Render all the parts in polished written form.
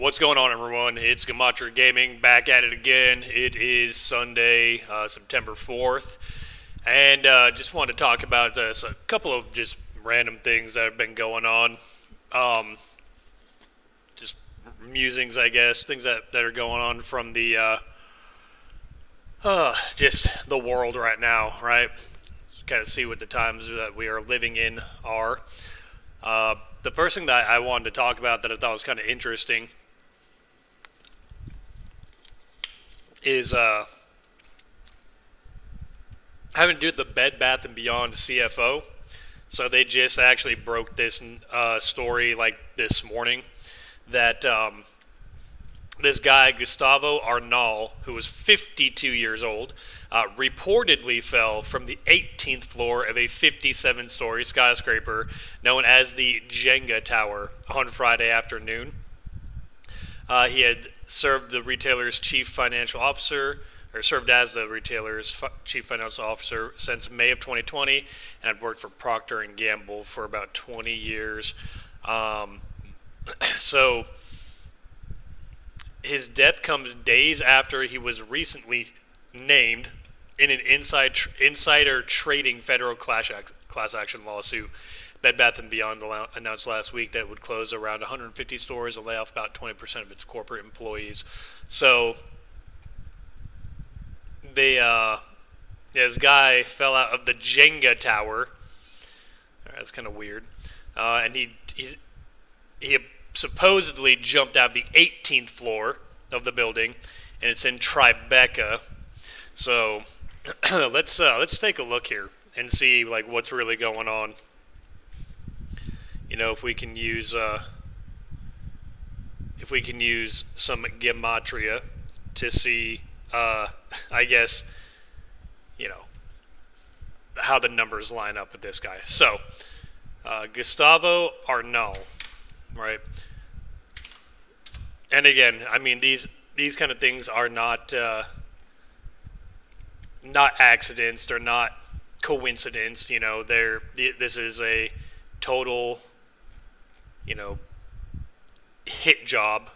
What's going on, everyone? It's Gematria Gaming back at it again. It is Sunday, September 4th, and just wanted to talk about this, a couple of just random things that have been going on. Um, just musings, I guess, things that are going on from the just the world right now, right? Kind of see what the times that we are living in are. The first thing that I wanted to talk about that I thought was kind of interesting is having to do with the Bed Bath and Beyond CFO. So they just actually broke this story like this morning that this guy Gustavo Arnal, who was 52 years old, reportedly fell from the 18th floor of a 57-story skyscraper known as the Jenga Tower on Friday afternoon. He had served the retailer's chief financial officer, or served as the retailer's chief financial officer since May of 2020, and had worked for Procter and Gamble for about 20 years. So his death comes days after he was recently named in an insider trading federal class action lawsuit. Bed Bath & Beyond announced last week that it would close around 150 stores and lay off about 20% of its corporate employees. So this guy fell out of the Jenga tower. That's kind of weird. And he supposedly jumped out of the 18th floor of the building, and it's in Tribeca. So let's take a look here and see like what's really going on. You know, if we can use some gematria to see, I guess, you know, how the numbers line up with this guy. So, Gustavo Arnal, right? And again, I mean these kind of things are not accidents. They're not coincidence. You know, this is a total, you know, hit job.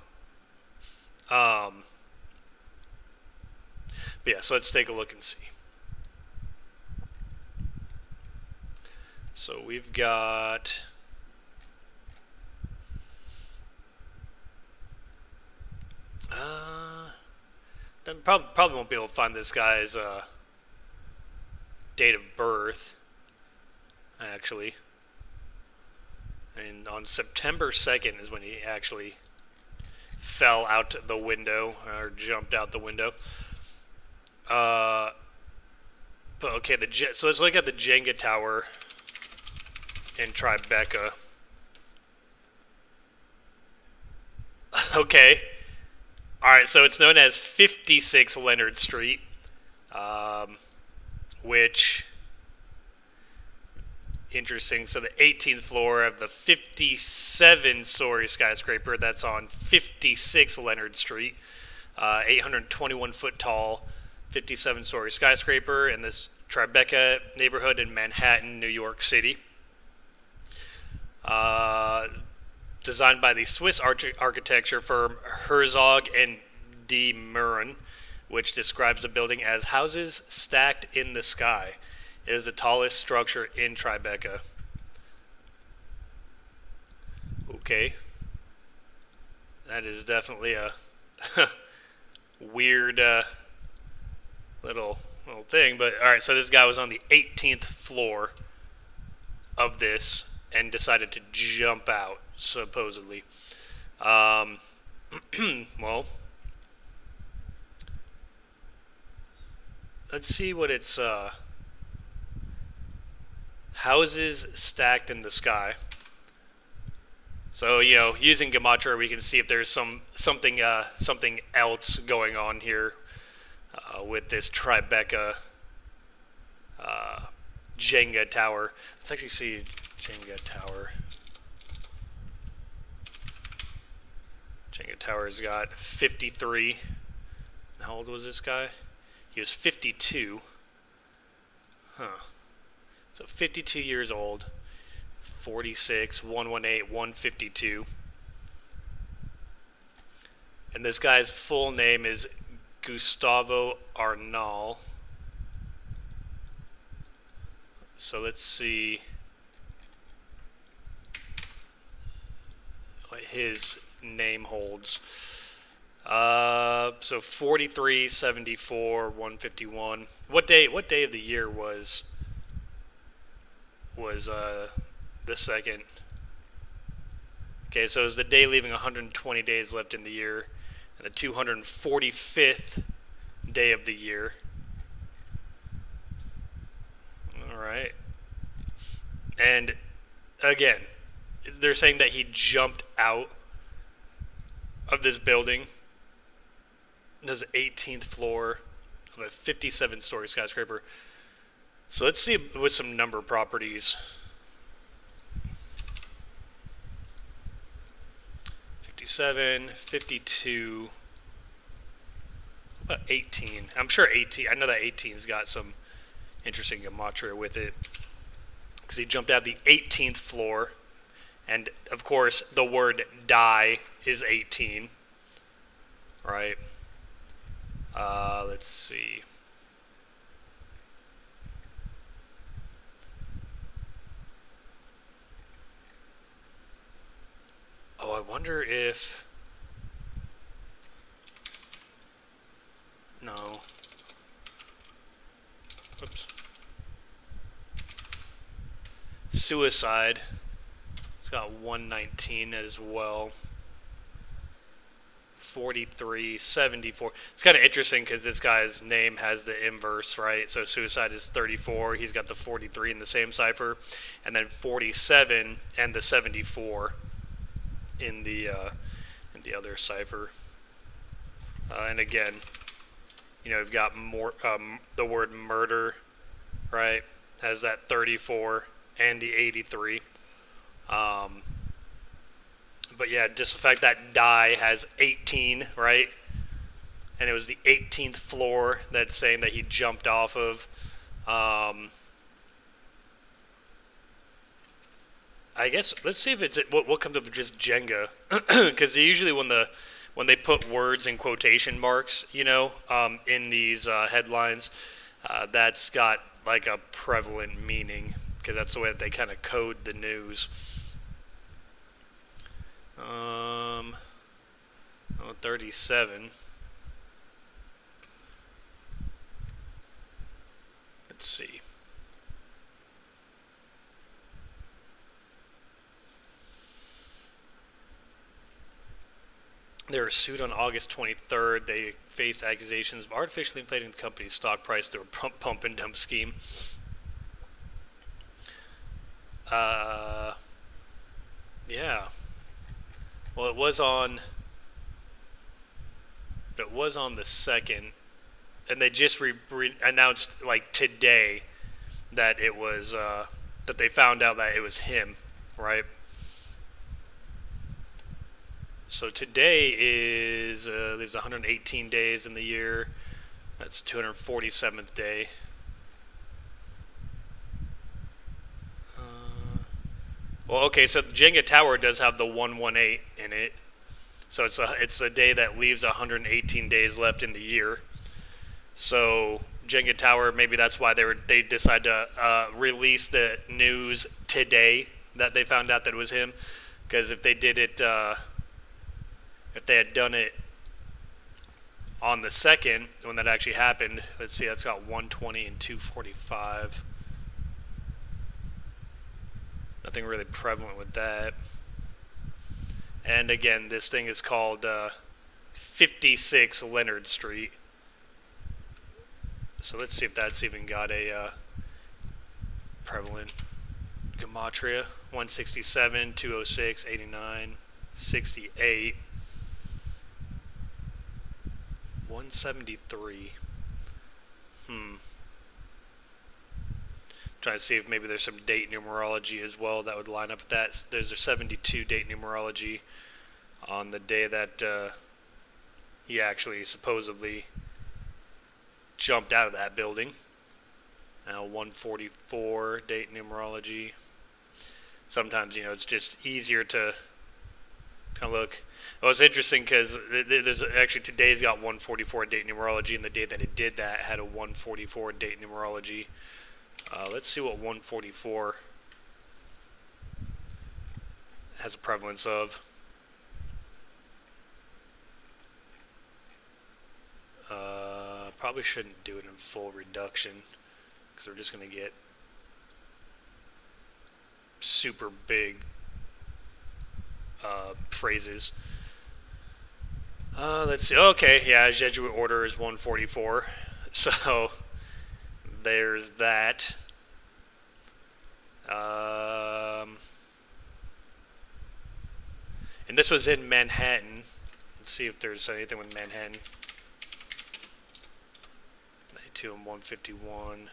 But yeah, so let's take a look and see. So we've got then probably won't be able to find this guy's date of birth, actually. And on September 2nd is when he actually fell out the window, or jumped out the window. But okay, so let's look at the Jenga Tower in Tribeca. Okay. Alright, so it's known as 56 Leonard Street, which, interesting. So the 18th floor of the 57-story skyscraper that's on 56 Leonard Street, 821-foot tall, 57-story skyscraper in this Tribeca neighborhood in Manhattan, New York City. Designed by the Swiss architecture firm Herzog and de Meuron, which describes the building as houses stacked in the sky. It is the tallest structure in Tribeca. Okay. That is definitely a weird little thing. But alright, so this guy was on the 18th floor of this and decided to jump out, supposedly. Well, let's see what it's houses stacked in the sky. So, you know, using gematria, we can see if there's something else going on here with this Tribeca Jenga Tower. Let's actually see Jenga Tower. Jenga Tower's got 53. How old was this guy? He was 52. Huh. So 52 years old. 46, 118, 152. And this guy's full name is Gustavo Arnal. So let's see what his name holds. So 43, 74, 151. What day of the year was the second? Okay, so it was the day leaving 120 days left in the year, and the 245th day of the year. All right. And again, they're saying that he jumped out of this building. There's the 18th floor of a 57-story skyscraper. So let's see with some number properties. 57, 52, about 18. I'm sure 18. I know that 18's got some interesting gematria with it, because he jumped out of the 18th floor, and of course the word die is 18, right? Let's see. Oh, I wonder if... No. Oops. Suicide. It's got 119 as well. 43, 74. It's kind of interesting because this guy's name has the inverse, right? So suicide is 34. He's got the 43 in the same cipher, and then 47 and the 74 in the other cipher. And again, you've got more the word murder, right? Has that 34 and the 83. But yeah, just the fact that die has 18, right? And it was the 18th floor that's saying that he jumped off of. I guess let's see if it's what comes up with just Jenga, because usually when they put words in quotation marks, in these headlines, that's got like a prevalent meaning, because that's the way that they kind of code the news. 37. Let's see. They were sued on August 23rd. They faced accusations of artificially inflating the company's stock price through a pump and dump scheme. Yeah. Well, it was on the second, and they just announced like today that it was that they found out that it was him, right? So today is there's 118 days in the year. That's 247th day. Well, okay, so the Jenga Tower does have the 118 in it. So it's a day that leaves 118 days left in the year. So Jenga Tower, maybe that's why they decided to release the news today that they found out that it was him. Because if they did it, if they had done it on the second, when that actually happened, let's see, that's got 120 and 245. Nothing really prevalent with that. And again, this thing is called 56 Leonard Street. So let's see if that's even got a prevalent gematria. 167, 206, 89, 68, 173. Trying to see if maybe there's some date numerology as well that would line up with that. There's a 72 date numerology on the day that he actually supposedly jumped out of that building. Now 144 date numerology. Sometimes, it's just easier to Kind of look. Well, it's interesting because there's actually today's got 144 date numerology, and the day that it did that had a 144 date numerology. Let's see what 144 has a prevalence of. Probably shouldn't do it in full reduction because we're just going to get super big phrases. Let's see. Okay, yeah, Jesuit order is 144. So there's that. And this was in Manhattan. Let's see if there's anything with Manhattan. 92 and 151.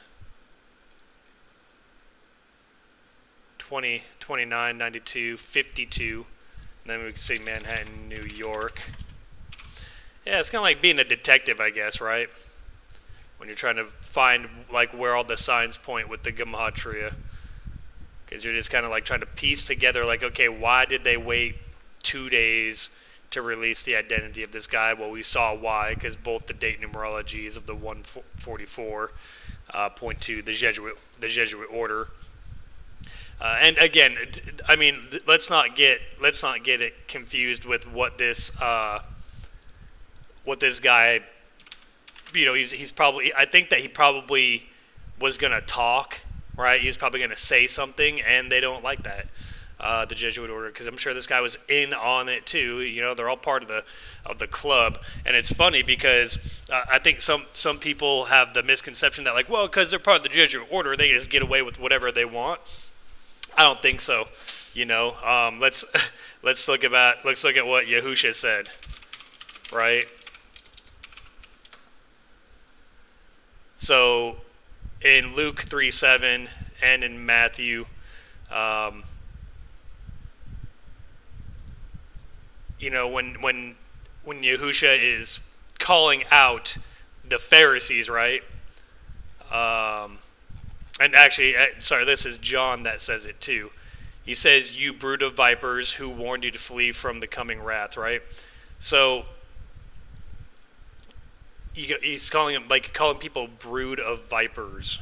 20, 29, 92, 52. And then we can say Manhattan, New York. Yeah, it's kind of like being a detective, I guess, right? When you're trying to find like where all the signs point with the gematria. Because you're just kind of like trying to piece together, like, okay, why did they wait 2 days to release the identity of this guy? Well, we saw why, because both the date numerologies of the 144 point to the Jesuit order. And again, I mean, let's not get it confused with what this guy, you know, he's probably, I think that he probably was gonna talk, right? He was probably gonna say something, and they don't like that. The Jesuit order, because I'm sure this guy was in on it too. You know, they're all part of the club, and it's funny because I think some people have the misconception that, like, well, because they're part of the Jesuit order, they just get away with whatever they want. I don't think so. You know, let's look at what Yahusha said, right? So in Luke 3:7 and in Matthew. You know, when Yahusha is calling out the Pharisees, right? And actually, sorry, this is John that says it too. He says, "You brood of vipers, who warned you to flee from the coming wrath," right? So he's calling people brood of vipers,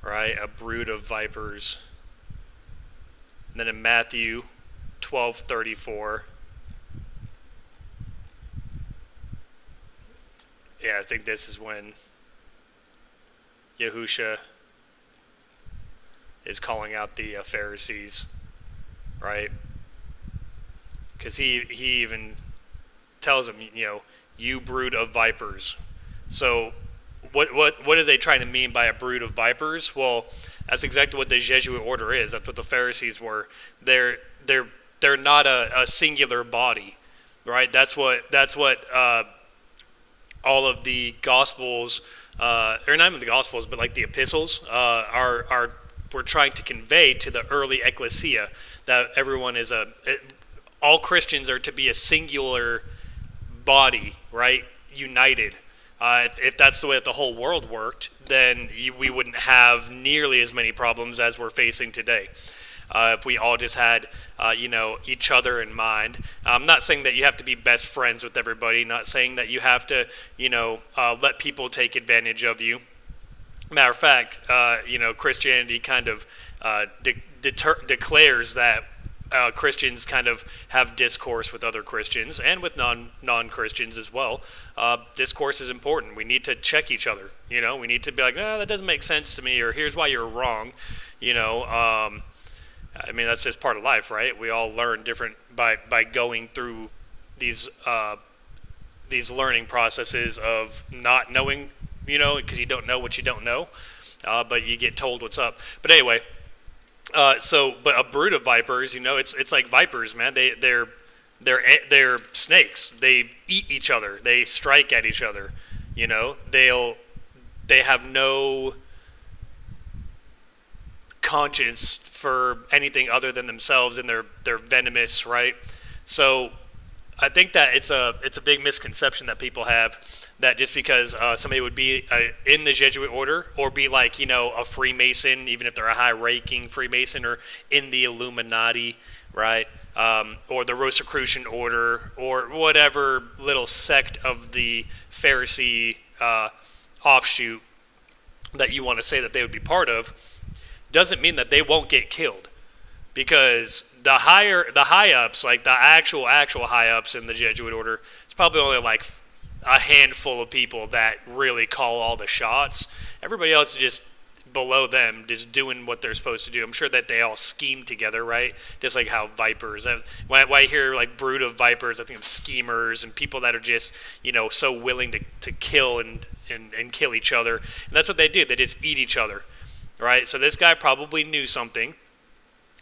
right? A brood of vipers. And then in Matthew 12:34. Yeah, I think this is when Yahusha is calling out the Pharisees, right? Because he even tells them, you know, you brood of vipers. So what are they trying to mean by a brood of vipers? Well, that's exactly what the Jesuit order is. That's what the Pharisees were. They're not a singular body, right? That's what all of the Gospels, or not even the Gospels, but like the epistles, we're trying to convey to the early ecclesia, that everyone is all Christians are to be a singular body, right? United. If that's the way that the whole world worked, then we wouldn't have nearly as many problems as we're facing today. If we all just had, each other in mind. I'm not saying that you have to be best friends with everybody. Not saying that you have to, let people take advantage of you. Matter of fact, Christianity kind of declares that Christians kind of have discourse with other Christians and with non-Christians as well. Discourse is important. We need to check each other. We need to be like, no, that doesn't make sense to me, or here's why you're wrong. I mean, that's just part of life, right? We all learn different by going through these learning processes of not knowing, because you don't know what you don't know, but you get told what's up. But anyway, but a brood of vipers, it's like vipers, man. They're snakes. They eat each other. They strike at each other. They have no conscience for anything other than themselves, and they're venomous, right? So I think that it's a big misconception that people have, that just because somebody would be in the Jesuit order, or be like, a Freemason, even if they're a high-ranking Freemason, or in the Illuminati, right? or the Rosicrucian order, or whatever little sect of the Pharisee offshoot that you want to say that they would be part of, doesn't mean that they won't get killed. Because the high ups, like the actual high ups in the Jesuit order, it's probably only like a handful of people that really call all the shots. Everybody else is just below them, just doing what they're supposed to do. I'm sure that they all scheme together, right? Just like how vipers. When I hear like brood of vipers, I think of schemers and people that are just, so willing to kill and kill each other. And that's what they do. They just eat each other, right? So this guy probably knew something,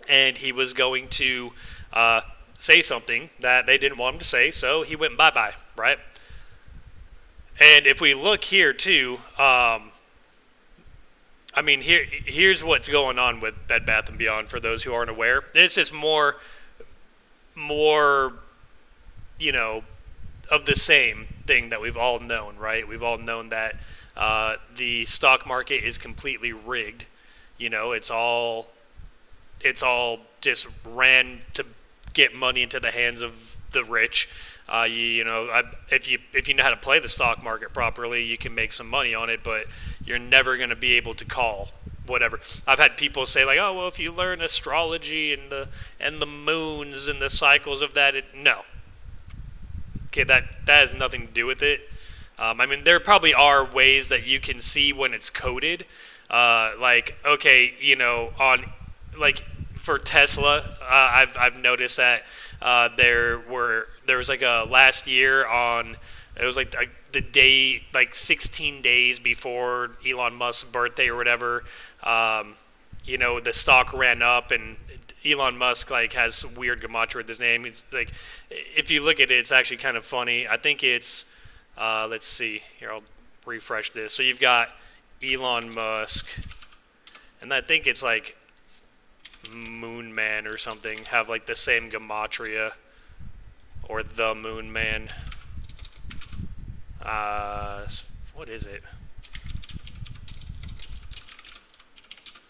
and he was going to say something that they didn't want him to say, so he went bye-bye, right? And if we look here too, here's what's going on with Bed Bath & Beyond for those who aren't aware. It's just more, of the same thing that we've all known, right? We've all known that the stock market is completely rigged. It's all just ran to get money into the hands of the rich. If you know how to play the stock market properly, you can make some money on it, but you're never going to be able to call whatever. I've had people say like, oh, well, if you learn astrology and the moons and the cycles of that, no. Okay, that has nothing to do with it. There probably are ways that you can see when it's coded. For Tesla, I've noticed that there was like a last year on, it was like the day, like 16 days before Elon Musk's birthday or whatever, the stock ran up, and Elon Musk like has some weird gematria with his name. It's like, if you look at it, it's actually kind of funny. I think it's, let's see here, I'll refresh this. So you've got Elon Musk, and I think it's like Moon Man or something, have like the same gematria, or the Moon Man. What is it?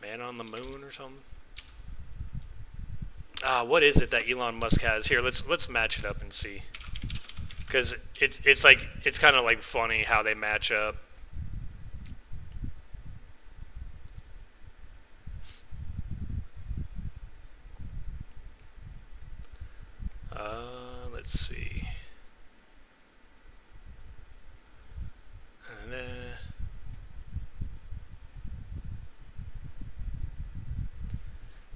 Man on the Moon or something? What is it that Elon Musk has? Here, let's match it up and see. Because it's kind of like funny how they match up. Let's see.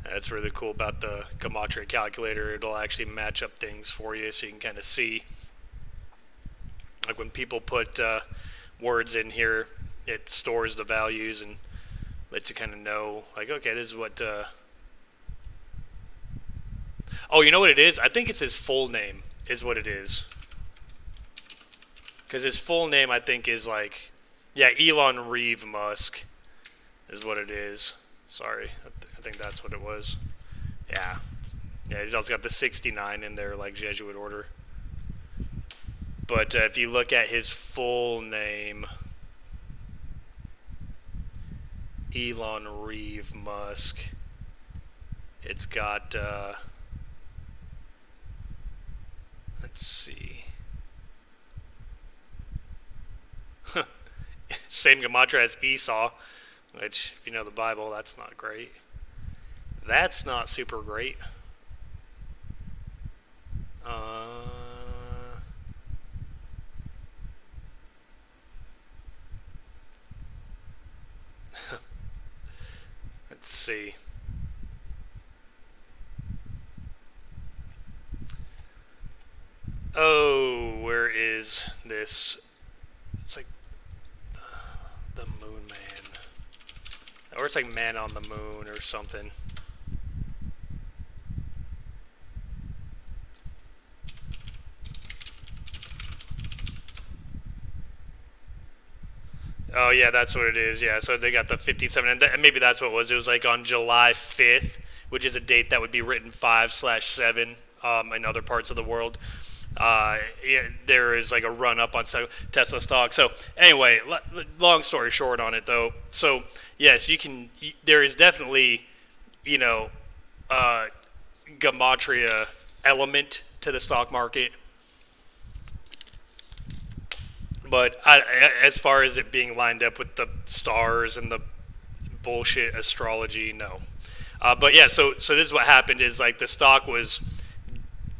That's really cool about the gematria calculator. It'll actually match up things for you, so you can kind of see. Like when people put words in here, it stores the values and lets you kind of know, like, okay, this is what... Oh, you know what it is? I think it's his full name is what it is. Because his full name, I think, is like... Yeah, Elon Reeve Musk is what it is. Sorry, I think that's what it was. Yeah. Yeah, he's also got the 69 in there, like Jesuit order. But if you look at his full name, Elon Reeve Musk, it's got... let's see. Same gematria as Esau, which, if you know the Bible, that's not great. That's not super great. Let's see. Oh, where is this? It's like the Moon Man. Or it's like Man on the Moon or something. Oh, yeah, that's what it is. Yeah, so they got the 57, and maybe that's what it was. It was like on July 5th, which is a date that would be written 5/7 in other parts of the world. There is like a run up on Tesla stock. So anyway, long story short on it though. So yes, there is definitely, gematria element to the stock market. But as far as it being lined up with the stars and the bullshit astrology, no. But yeah, so this is what happened: is like the stock was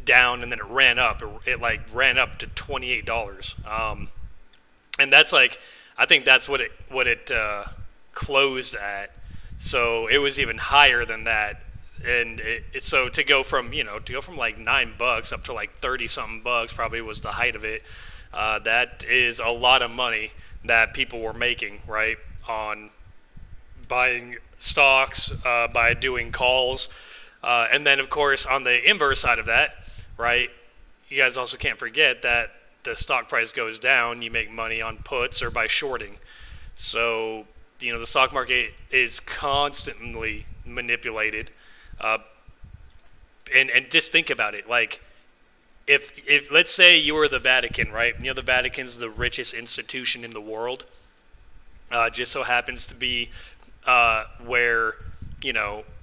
down and then it ran up. It like ran up to $28, and that's like I think that's what it closed at. So it was even higher than that, and so to go from like $9 up to like 30 something bucks probably was the height of it. That is a lot of money that people were making, right, on buying stocks, by doing calls. And then, of course, on the inverse side of that, right, you guys also can't forget that the stock price goes down, you make money on puts or by shorting. So, the stock market is constantly manipulated. And just think about it, like, if let's say you were the Vatican, right? The Vatican's the richest institution in the world. Just so happens to be where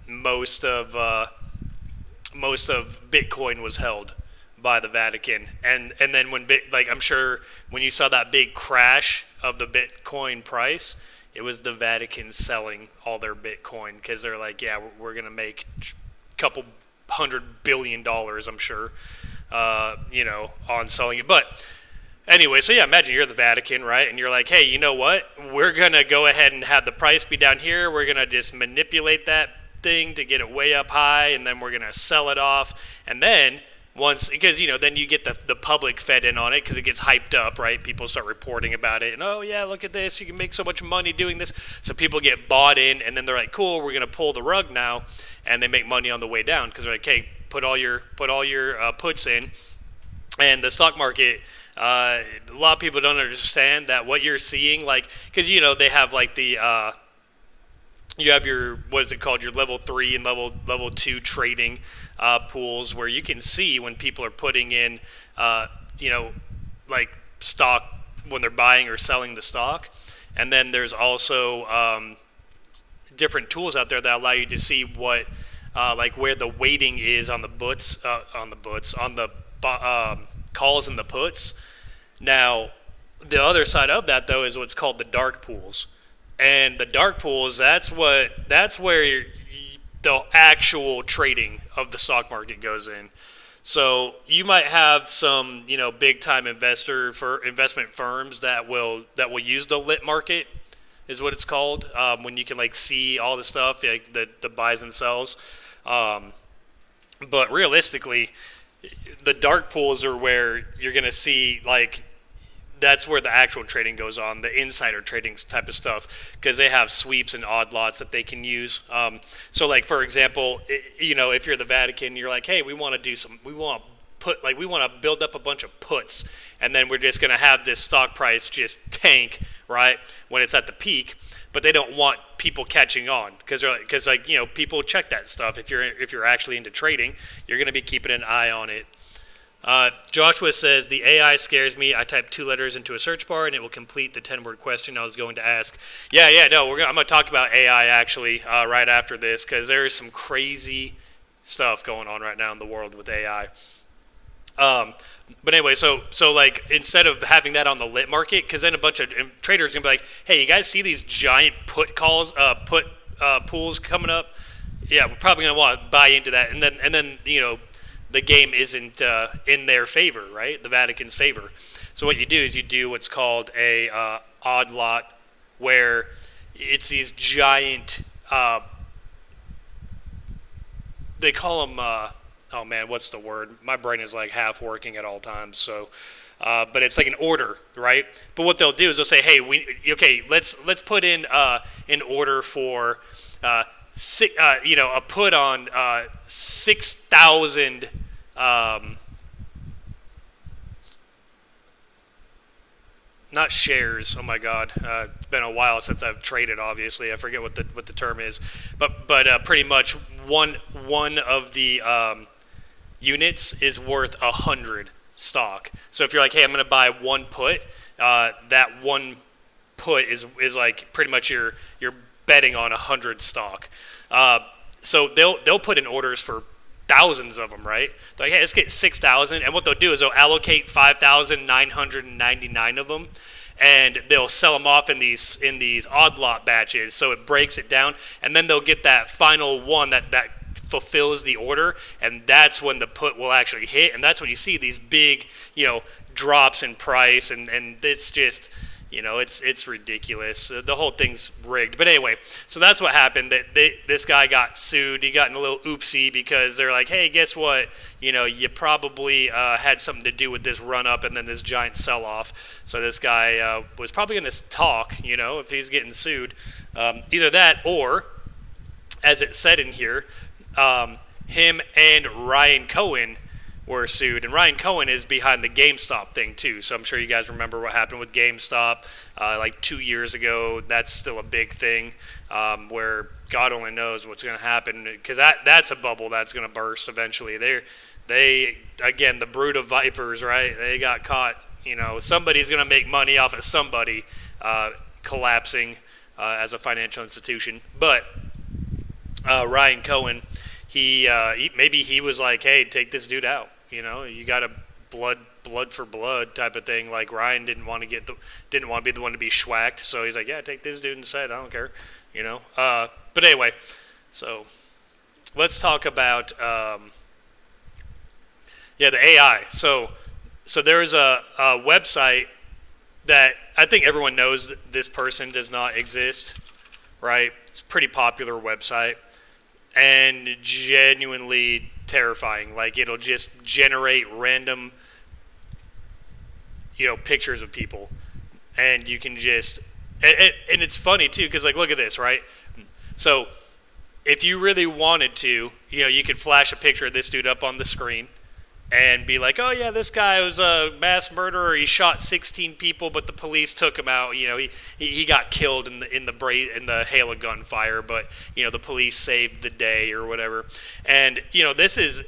most of Bitcoin was held by the Vatican, and then I'm sure when you saw that big crash of the Bitcoin price, it was the Vatican selling all their Bitcoin because they're like, yeah, we're gonna make a couple $100 billion, I'm sure. On selling it. But anyway, so yeah, imagine you're the Vatican, right? And you're like, hey, you know what? We're going to go ahead and have the price be down here. We're going to just manipulate that thing to get it way up high, and then we're going to sell it off. And then because then you get the public fed in on it because it gets hyped up, right? People start reporting about it, and oh yeah, look at this, you can make so much money doing this. So people get bought in, and then they're like, cool, we're going to pull the rug now, and they make money on the way down because they're like, hey, put all your puts in. And the stock market, a lot of people don't understand that what you're seeing, like, because they have like the you have your, what is it called, your level 3 and level 2 trading pools, where you can see when people are putting in like stock when they're buying or selling the stock. And then there's also different tools out there that allow you to see what like where the weighting is on the calls and the puts. Now, the other side of that, though, is what's called the dark pools. And the dark pools, that's where the actual trading of the stock market goes in. So you might have some, big time investment firms that will use the lit market, is what it's called, when you can like see all the stuff, like the buys and sells. But realistically, the dark pools are where you're going to see, like, that's where the actual trading goes on, the insider trading type of stuff, because they have sweeps and odd lots that they can use. So, like, for example, if you're the Vatican, you're like, hey, we want to build up a bunch of puts, and then we're just going to have this stock price just tank, right, when it's at the peak. But they don't want people catching on because people check that stuff. If you're actually into trading, you're going to be keeping an eye on it. Joshua says, the AI scares me. I type 2 letters into a search bar and it will complete the 10-word question I was going to ask. No, I'm going to talk about AI actually right after this, because there is some crazy stuff going on right now in the world with AI. But anyway, so like, instead of having that on the lit market, because then a bunch of traders are gonna be like, hey, you guys see these giant put pools coming up? Yeah, we're probably gonna want to buy into that, and then the game isn't in their favor, right? The Vatican's favor. So what you do is you do what's called a odd lot, where it's these giant. They call them. Oh man, what's the word? My brain is like half working at all times. So, but it's like an order, right? But what they'll do is they'll say, "Hey, let's put in an order for a put on 6,000." Not shares. Oh my God, it's been a while since I've traded. Obviously, I forget what the term is, but pretty much one of the units is worth 100 stock. So if you're like, hey, I'm going to buy one put, that one put is like pretty much you're betting on 100 stock. So they'll put in orders for thousands of them, right? They're like, hey, let's get 6,000, and what they'll do is they'll allocate 5,999 of them, and they'll sell them off in these odd lot batches, so it breaks it down, and then they'll get that final one that fulfills the order, and that's when the put will actually hit, and that's when you see these big, drops in price, and it's just, it's ridiculous. The whole thing's rigged. But anyway, so that's what happened. That this guy got sued. He got in a little oopsie because they're like, hey, guess what? You probably had something to do with this run-up and then this giant sell-off. So this guy was probably going to talk, if he's getting sued. Either that or, as it said in here, him and Ryan Cohen were sued, and Ryan Cohen is behind the GameStop thing too. So I'm sure you guys remember what happened with GameStop like 2 years ago. That's still a big thing where God only knows what's going to happen, because that's a bubble that's going to burst eventually. They again, the brood of vipers, right? They got caught. Somebody's going to make money off of somebody collapsing as a financial institution. But Ryan Cohen, he maybe he was like, hey, take this dude out. You got a blood for blood type of thing. Like Ryan didn't want to be the one to be schwacked, so he's like, yeah, take this dude inside. I don't care. But anyway, so let's talk about the AI. So there is a website that I think everyone knows that this person does not exist, right? It's a pretty popular website and genuinely terrifying. Like, it'll just generate random, pictures of people, and you can just, and it's funny too, because like, look at this, right? So if you really wanted to, you could flash a picture of this dude up on the screen and be like, oh yeah, this guy was a mass murderer. He shot 16 people, but the police took him out. He got killed in the hail of gunfire, but the police saved the day or whatever. And this is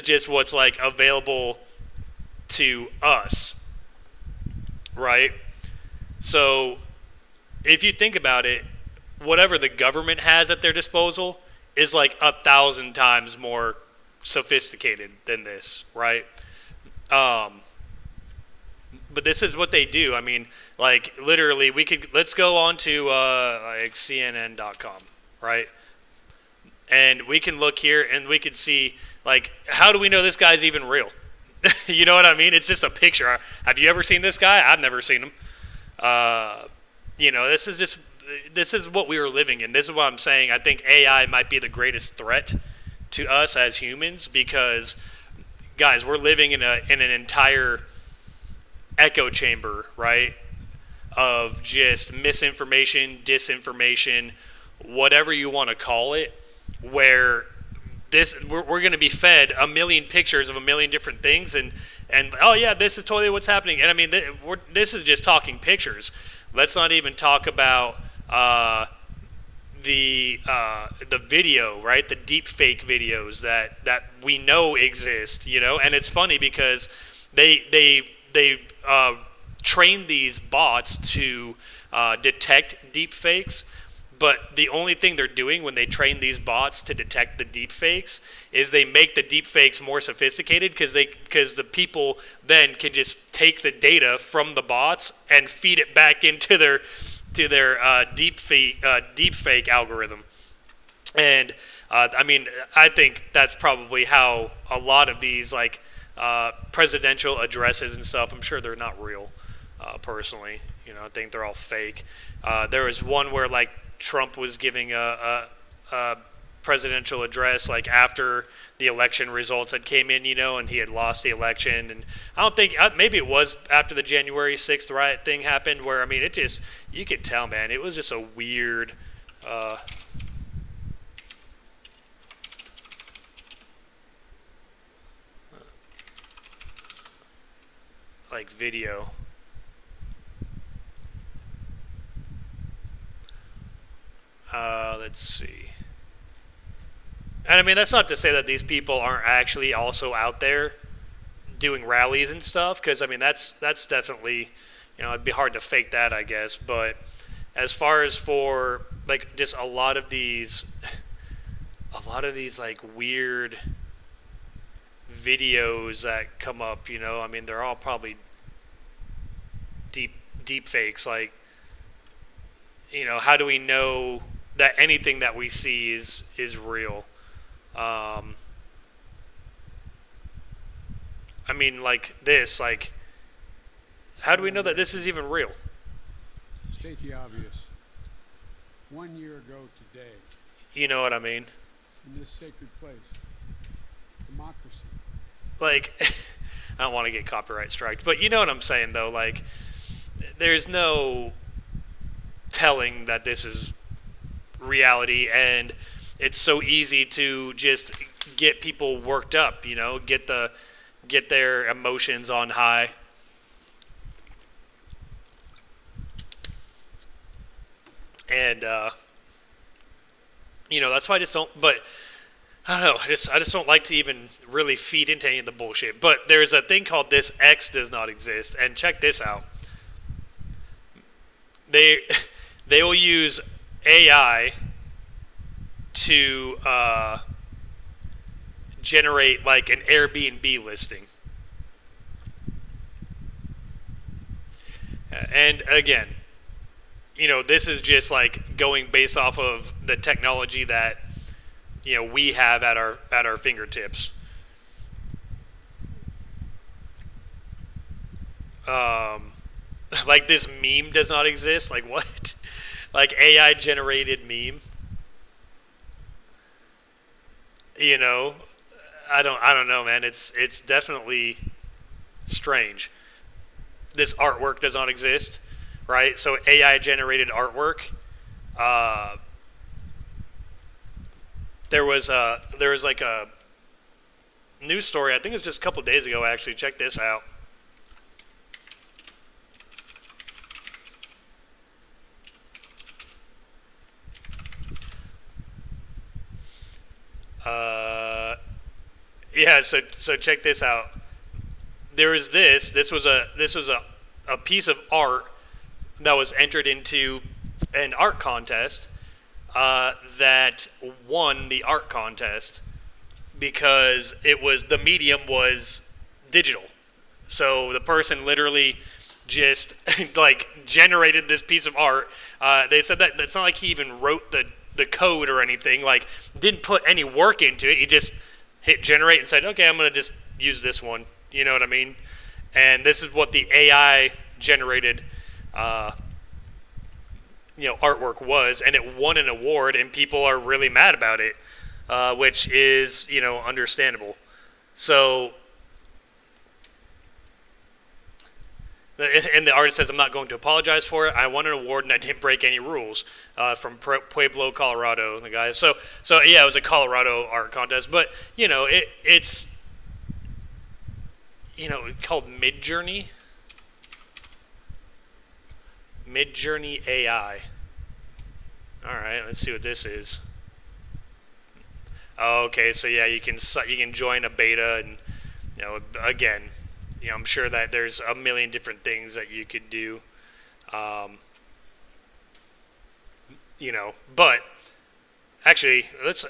just what's like available to us, right? So if you think about it, whatever the government has at their disposal is like 1,000 times more sophisticated than this, right? But this is what they do. I mean, like, literally, let's go on to like CNN.com, right? And we can look here and we can see, like, how do we know this guy's even real? You know what I mean? It's just a picture. Have you ever seen this guy? I've never seen him. This is what we are living in. This is what I'm saying. I think AI might be the greatest threat to us as humans, because, guys, we're living in an entire echo chamber, right, of just misinformation, disinformation, whatever you want to call it, where we're going to be fed a million pictures of a million different things, and oh yeah, this is totally what's happening. And I mean, this is just talking pictures. Let's not even talk about the video, right? The deep fake videos that we know exist, and it's funny because they train these bots to detect deep fakes, but the only thing they're doing when they train these bots to detect the deep fakes is they make the deep fakes more sophisticated, because the people then can just take the data from the bots and feed it back into their deep fake algorithm. And I mean, I think that's probably how a lot of these like presidential addresses and stuff, I'm sure they're not real, personally. I think they're all fake. There was one where like Trump was giving a presidential address like after the election results had came in, and he had lost the election. And I don't think, maybe it was after the January 6th riot thing happened, where, I mean, it just, you could tell, man, it was just a weird, like video. Let's see. And I mean, that's not to say that these people aren't actually also out there doing rallies and stuff, because I mean, that's definitely, it'd be hard to fake that, I guess. But as far as for like just a lot of these like weird videos that come up, I mean, they're all probably deep fakes. Like, how do we know that anything that we see is real? I mean, like this, like, how do we know that this is even real? State the obvious. 1 year ago today, You know what I mean? in this sacred place, democracy. Like, I don't want to get copyright striked, but you know what I'm saying, though. Like, there's no telling that this is reality, and it's so easy to just get people worked up, get their emotions on high. And that's why I just don't. But I don't know. I just don't like to even really feed into any of the bullshit. But there's a thing called "This X does not exist," and check this out. They will use AI to generate like an Airbnb listing. And again, this is just like going based off of the technology that we have at our fingertips. Like this meme does not exist. Like what? Like AI generated meme. I don't know, man. It's definitely strange. This artwork does not exist, right? So AI generated artwork. There was like a news story. I think it was just a couple days ago. Actually, check this out. Yeah. So check this out. There was this. This was a piece of art that was entered into an art contest that won the art contest because the medium was digital. So the person literally just like generated this piece of art. They said that it's not like he even wrote the code or anything. Like didn't put any work into it. He just hit generate and said, okay, I'm gonna just use this one. You know what I mean? And this is what the AI generated artwork was, and it won an award, and people are really mad about it, which is understandable. So, and the artist says, "I'm not going to apologize for it. I won an award, and I didn't break any rules." From Pueblo, Colorado, the guy. So yeah, it was a Colorado art contest, but it's called Midjourney. Midjourney AI. All right, let's see what this is. Oh, okay, so yeah, you can join a beta, and again, I'm sure that there's a million different things that you could do. But actually, that's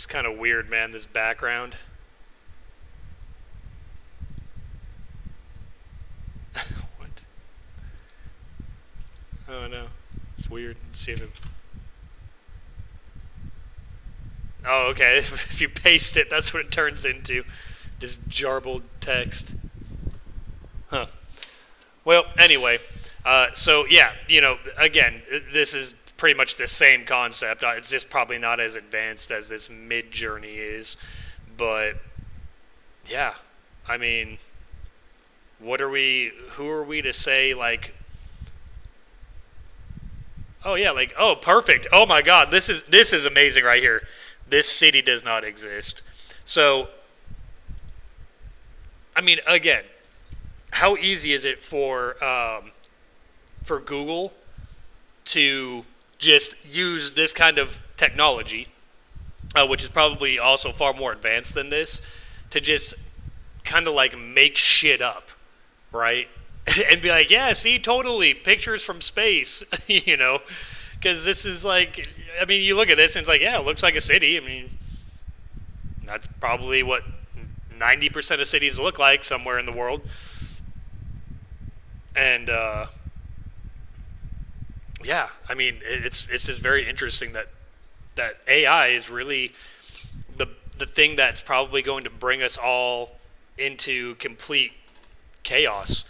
kind of weird, man. This background. What? Oh no, it's weird. Let's see if it. Oh, okay. If you paste it, that's what it turns into. Just jarbled text. Huh. Well, anyway. So yeah, again, this is pretty much the same concept. It's just probably not as advanced as this Midjourney is, but yeah, I mean, who are we to say like, oh yeah, like, oh perfect, oh my God, this is amazing right here. This city does not exist. So, I mean, again, how easy is it for Google to just use this kind of technology, which is probably also far more advanced than this, to just kind of like make shit up, right? And be like, yeah, see, totally, pictures from space, because this is like, I mean, you look at this and it's like, yeah, it looks like a city. I mean, That's probably what 90% of cities look like somewhere in the world. And yeah, I mean, it's just very interesting that AI is really the the thing that's probably going to bring us all into complete chaos.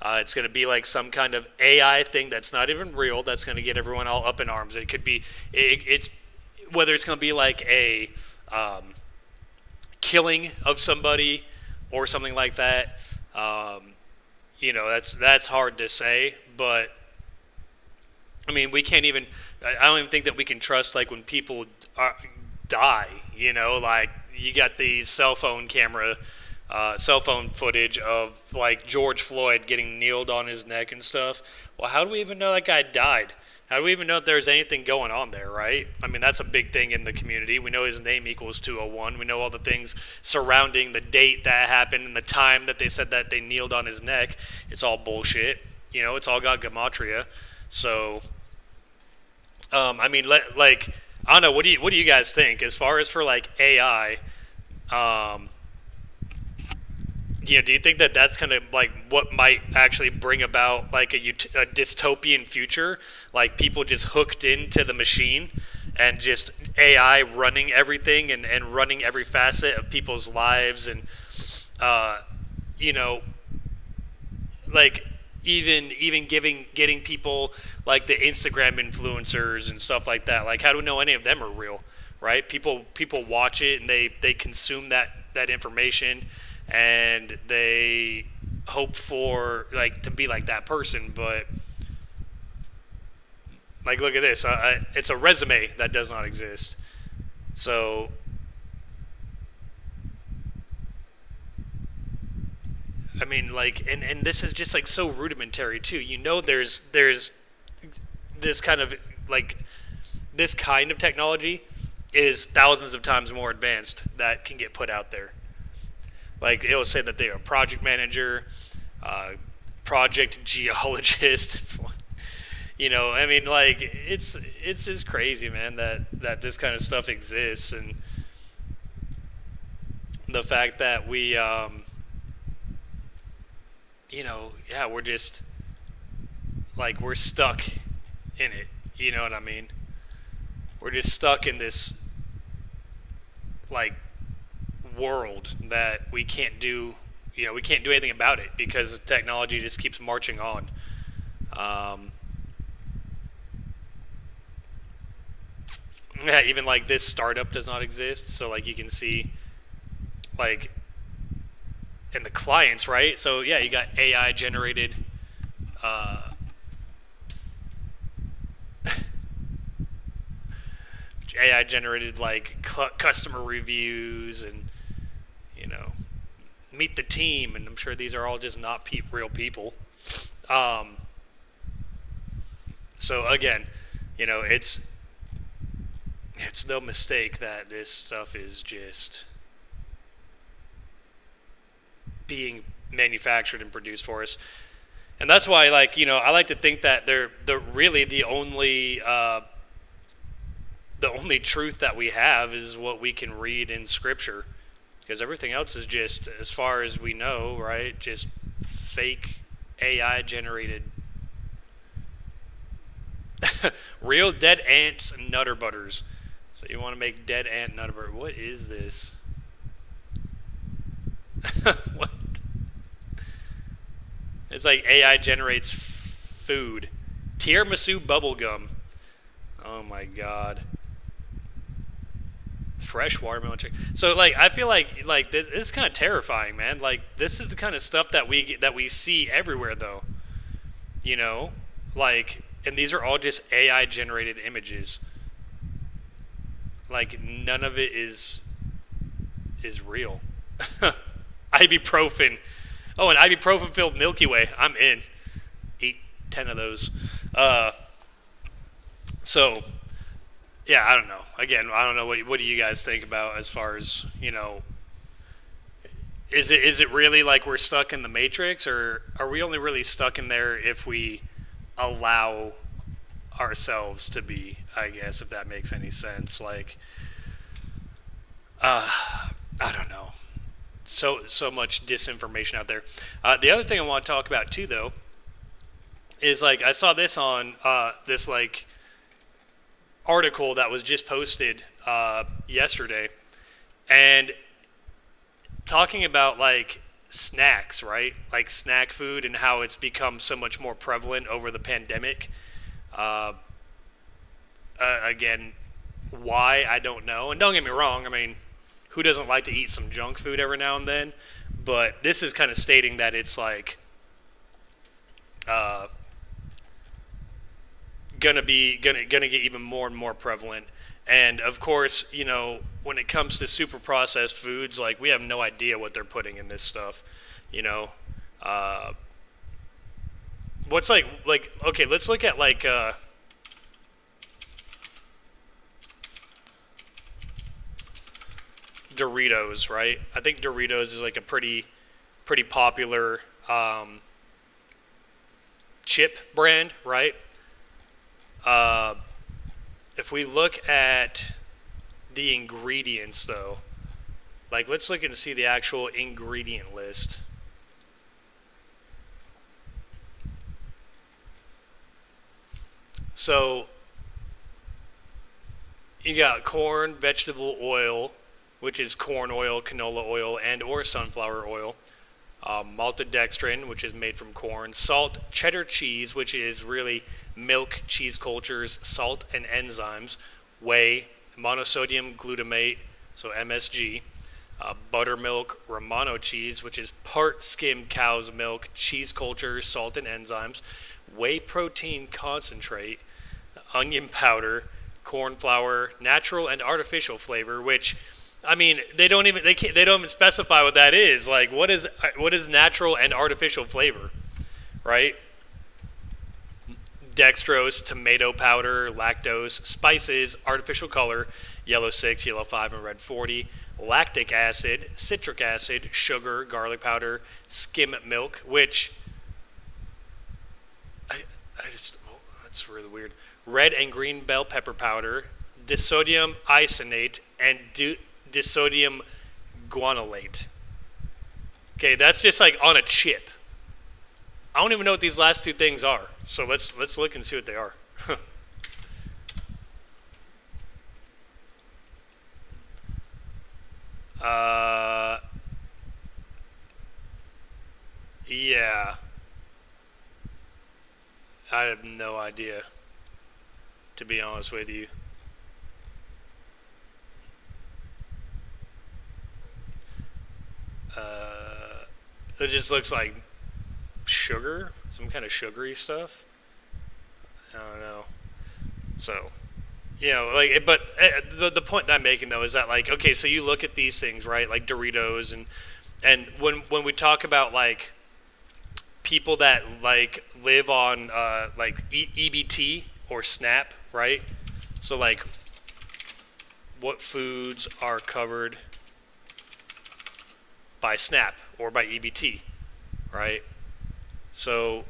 It's going to be like some kind of AI thing that's not even real. That's going to get everyone all up in arms. It could be it's whether it's going to be like a killing of somebody or something like that. That's hard to say, but I mean, we can't even. I don't even think that we can trust like when people die. Like you got these cell phone footage of like George Floyd getting kneeled on his neck and stuff. Well, how do we even know that guy died? How do we even know if there's anything going on there, right? I mean, that's a big thing in the community. We know his name equals 201. We know all the things surrounding the date that happened and the time that they said that they kneeled on his neck. It's all bullshit. It's all got gematria. So, I mean, like, I don't know. What do you guys think as far as for like AI? Do you think that that's kind of like what might actually bring about like a dystopian future, like people just hooked into the machine and just AI running everything and running every facet of people's lives and like even getting people like the Instagram influencers and stuff like that. Like, how do we know any of them are real, right? People watch it and they consume that information and they hope for like to be like that person, but like look at this, it's a resume that does not exist. So I mean, like, and this is just like so rudimentary too. There's this kind of like this kind of technology is thousands of times more advanced that can get put out there. Like it'll say that they're a project manager, project geologist. I mean, like it's just crazy, man. That this kind of stuff exists, and the fact that we, we're just like we're stuck in it. You know what I mean? We're just stuck in this like world that we can't do anything about it because technology just keeps marching on. Even like this startup does not exist, so like you can see like in the clients, right? So yeah, you got AI generated like customer reviews and meet the team, and I'm sure these are all just not real people. So again, it's no mistake that this stuff is just being manufactured and produced for us, and that's why, like, I like to think that they're really the only truth that we have is what we can read in Scripture. Because everything else is just, as far as we know, right, just fake AI generated real dead ants and nutter butters. So you want to make dead ant nutter butter. What is this? What? It's like AI generates food. Tiramisu bubblegum. Oh my god. Fresh watermelon chicken. So like I feel like this is kind of terrifying, man. Like this is the kind of stuff that we see everywhere, though. Like, and these are all just AI generated images. Like none of it is real. Ibuprofen. Oh, an ibuprofen filled Milky Way. I'm in. Eat 10 of those. So. Yeah, I don't know. Again, I don't know what do you guys think about as far as, is it really like we're stuck in the Matrix, or are we only really stuck in there if we allow ourselves to be, I guess, if that makes any sense. Like I don't know. So much disinformation out there. The other thing I want to talk about too, though, is like I saw this on this like article that was just posted yesterday, and talking about like snacks, right? Like snack food and how it's become so much more prevalent over the pandemic. Uh, Again, why I don't know. And don't get me wrong, I mean, who doesn't like to eat some junk food every now and then? But this is kind of stating that it's like uh, gonna get even more and more prevalent. And of course, you know, when it comes to super processed foods, like we have no idea what they're putting in this stuff. You know, uh, what's like okay, let's look at like Doritos, right? I think Doritos is like a pretty popular chip brand, right? Uh, if we look at the ingredients, though, like let's look and see the actual ingredient list. So you got corn, vegetable oil, which is corn oil, canola oil, and or sunflower oil. Maltodextrin, which is made from corn, salt, cheddar cheese, which is really milk, cheese cultures, salt, and enzymes, whey, monosodium glutamate, so MSG, buttermilk, Romano cheese, which is part skimmed cow's milk, cheese cultures, salt, and enzymes, whey protein concentrate, onion powder, corn flour, natural and artificial flavor, which I mean, they don't even specify what that is. Like, what is natural and artificial flavor, right? Dextrose, tomato powder, lactose, spices, artificial color, yellow 6, yellow 5, and red 40, lactic acid, citric acid, sugar, garlic powder, skim milk, which I, I just that's really weird. Red and green bell pepper powder, disodium isonate, and disodium guanylate. Okay, that's just like on a chip. I don't even know what these last two things are. So let's look and see what they are. uh, yeah, I have no idea, to be honest with you. It just looks like sugar, some kind of sugary stuff. I don't know. So, you know, like, but the point that I'm making though is that like, okay, so you look at these things, right? Like Doritos and when we talk about like people that like live on like EBT or SNAP, right? So like, what foods are covered by SNAP or by EBT, right? So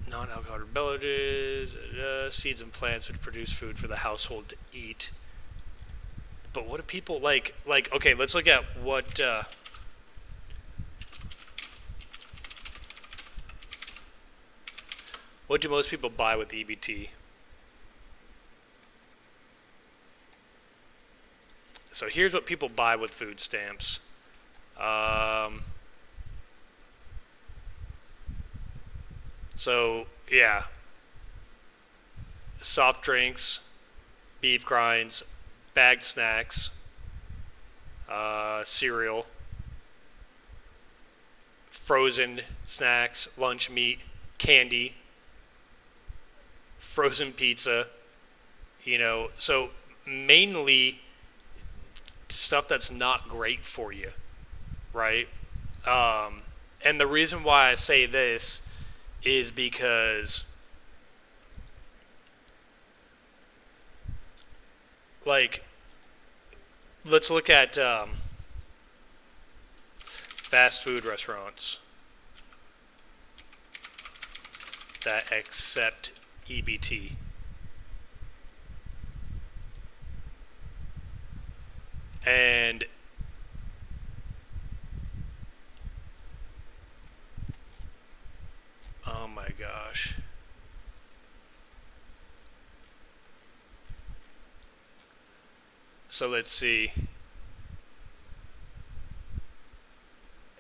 non-alcoholic beverages, seeds and plants which produce food for the household to eat. But what do people like? Like, okay, let's look at what do most people buy with EBT? So here's what people buy with food stamps. Um, so yeah, soft drinks, beef grinds, bagged snacks, cereal, frozen snacks, lunch meat, candy, frozen pizza. You know, so mainly stuff that's not great for you, right? And the reason why I say this is because, like, let's look at fast food restaurants. that accept EBT. And oh my gosh. So let's see.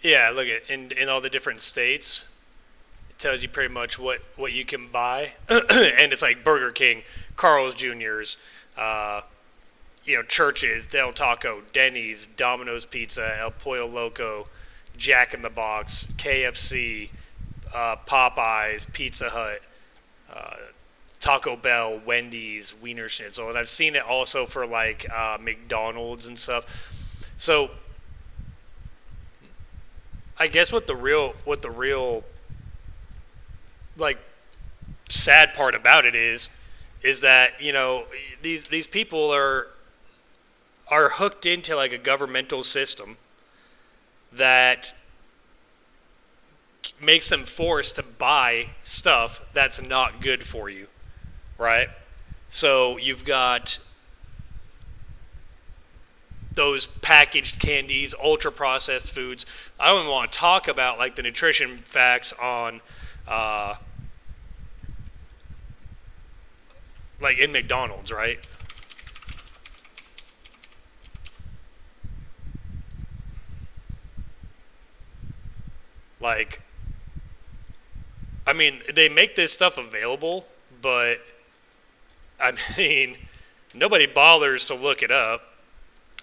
Yeah, look at in all the different states, it tells you pretty much what you can buy, and it's like Burger King, Carl's Jr.'s, Church's, Del Taco, Denny's, Domino's Pizza, El Pollo Loco, Jack in the Box, KFC, Popeyes, Pizza Hut, Taco Bell, Wendy's, Wiener Schnitzel, and I've seen it also for like McDonald's and stuff. So I guess what the real like sad part about it is that these people are hooked into like a governmental system that makes them forced to buy stuff that's not good for you, right? So you've got those packaged candies, ultra processed foods. I don't even want to talk about like the nutrition facts on like in McDonald's, right? Like, I mean, they make this stuff available, but I mean, nobody bothers to look it up.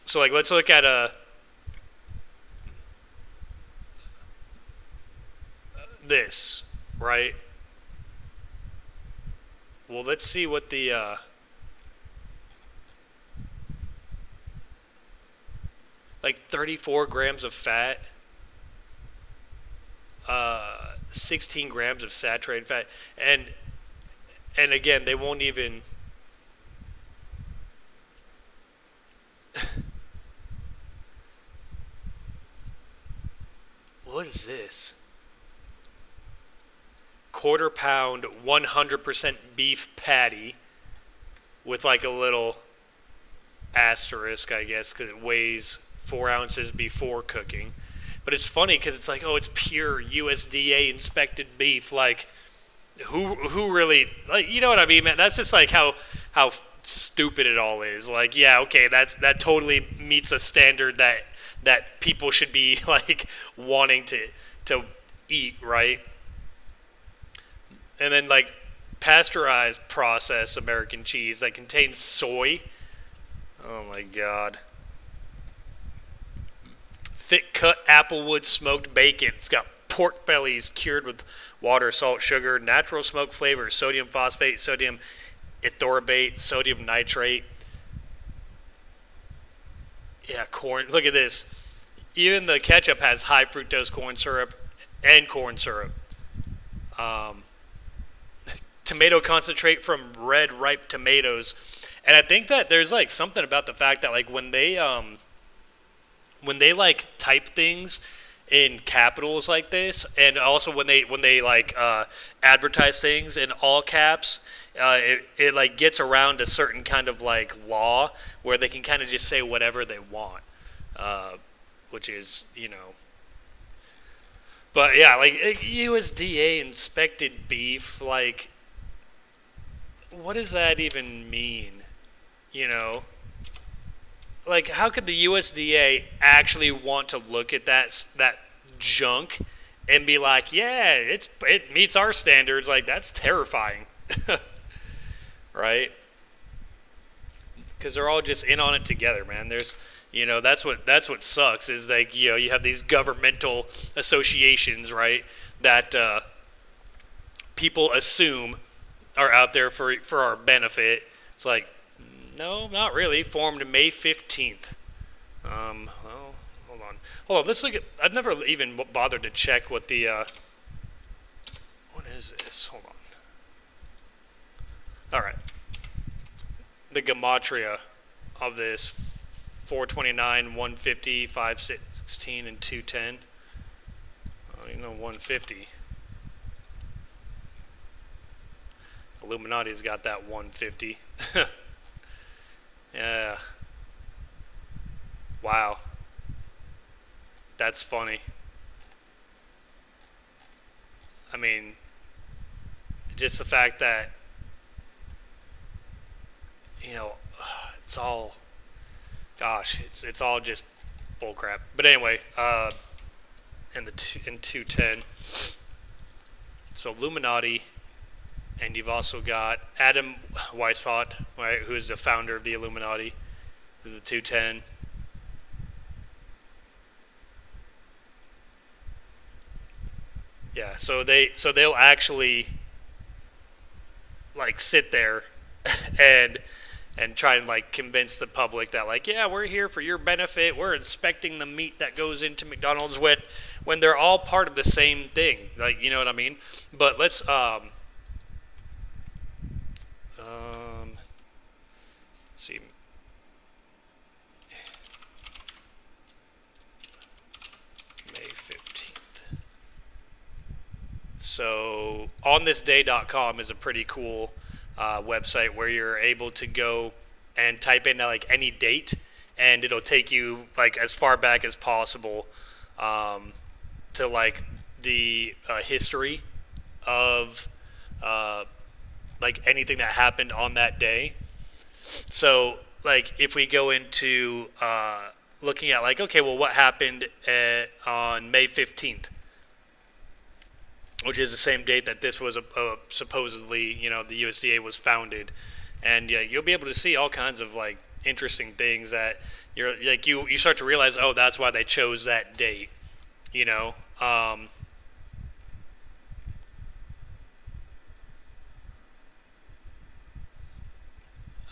So, like, let's look at this, right? Well, let's see what the like 34 grams of fat, 16 grams of saturated fat, and again, they won't even. What is this? Quarter pound, 100% beef patty with like a little asterisk, I guess, because it weighs 4 ounces before cooking. But it's funny because it's like, oh, it's pure USDA inspected beef. Like, who really, like, you know what I mean, man? That's just like how stupid it all is. Like, yeah, okay, that totally meets a standard that people should be like wanting to eat, right? And then like pasteurized processed American cheese that contains soy. Oh my god. Thick cut applewood smoked bacon. It's got pork bellies cured with water, salt, sugar, natural smoke flavors, sodium phosphate, sodium ethorobate, sodium nitrate. Yeah, corn. Look at this. Even the ketchup has high fructose corn syrup and corn syrup. Tomato concentrate from red ripe tomatoes. And I think that there's like something about the fact that like when they like type things in capitals like this, and also when they like advertise things in all caps, it like gets around a certain kind of like law where they can kind of just say whatever they want, which is But yeah, like USDA inspected beef, like what does that even mean? Like, how could the USDA actually want to look at that junk and be like, yeah, it meets our standards? Like, that's terrifying, right? Because they're all just in on it together, man. There's, that's what sucks is like, you have these governmental associations, right, that people assume are out there for our benefit. It's like, no, not really. Formed May 15th. Well, hold on. Let's look at. I've never even bothered to check what the. What is this? Hold on. All right. The gematria of this: 429, 150, 516, and 210. 150. Illuminati's got that 150. Yeah. Wow. That's funny. I mean, just the fact that, you know, it's all, gosh, it's all just bullcrap. But anyway, in 210, so Illuminati, and you've also got Adam Weishaupt, right, who is the founder of the Illuminati, the 210. Yeah, so they'll actually like sit there and try and like convince the public that like, yeah, we're here for your benefit. We're inspecting the meat that goes into McDonald's when they're all part of the same thing. Like, you know what I mean? But let's see. May 15th. So onthisday.com is a pretty cool website where you're able to go and type in like any date, and it'll take you like as far back as possible to like the history of like anything that happened on that day. So like if we go into looking at like, okay, well, what happened on May 15th, which is the same date that this was supposedly, you know, the USDA was founded. And yeah, you'll be able to see all kinds of like interesting things that you're like, you start to realize, oh, that's why they chose that date, you know.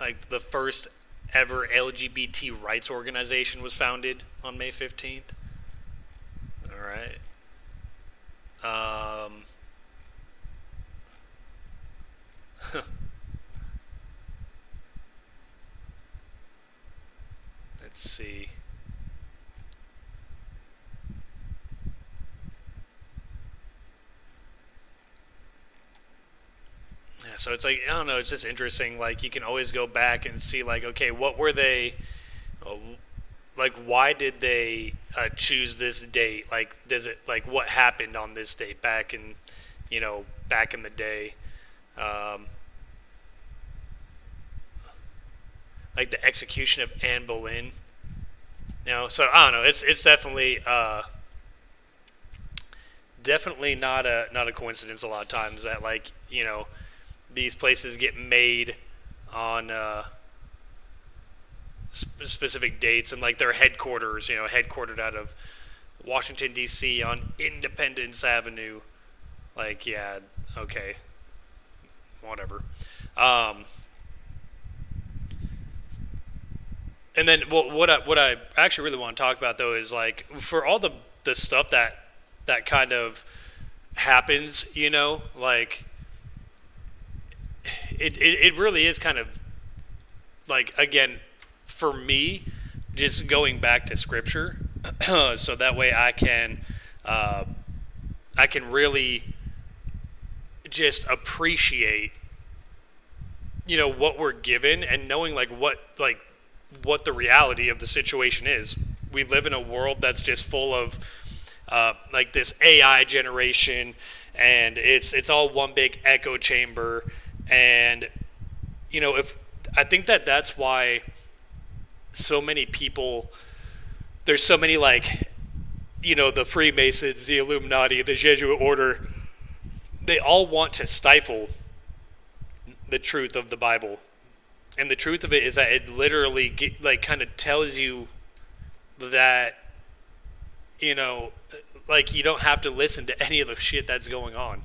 Like the first ever LGBT rights organization was founded on May 15th. All right. Let's see. Yeah, so it's like, I don't know, it's just interesting. Like, you can always go back and see, like, okay, what were they, like, why did they choose this date? Like, does it, like, what happened on this date back in, you know, back in the day? Like the execution of Anne Boleyn. You know, so I don't know. It's definitely definitely not a coincidence a lot of times that, like, you know, these places get made on specific dates, and like their headquarters, you know, headquartered out of Washington D.C. on Independence Avenue. Like, yeah, okay, whatever. And then, well, what I actually really want to talk about though is like, for all the stuff that kind of happens, you know, like it really is kind of like, again, for me, just going back to scripture, so that way I can really just appreciate, you know, what we're given, and knowing like what the reality of the situation is. We live in a world that's just full of like this AI generation, and it's all one big echo chamber. And, you know, if I think that's why so many people, there's so many, like, you know, the Freemasons, the Illuminati, the Jesuit order, they all want to stifle the truth of the Bible. And the truth of it is that it literally kind of tells you that, you know, like, you don't have to listen to any of the shit that's going on,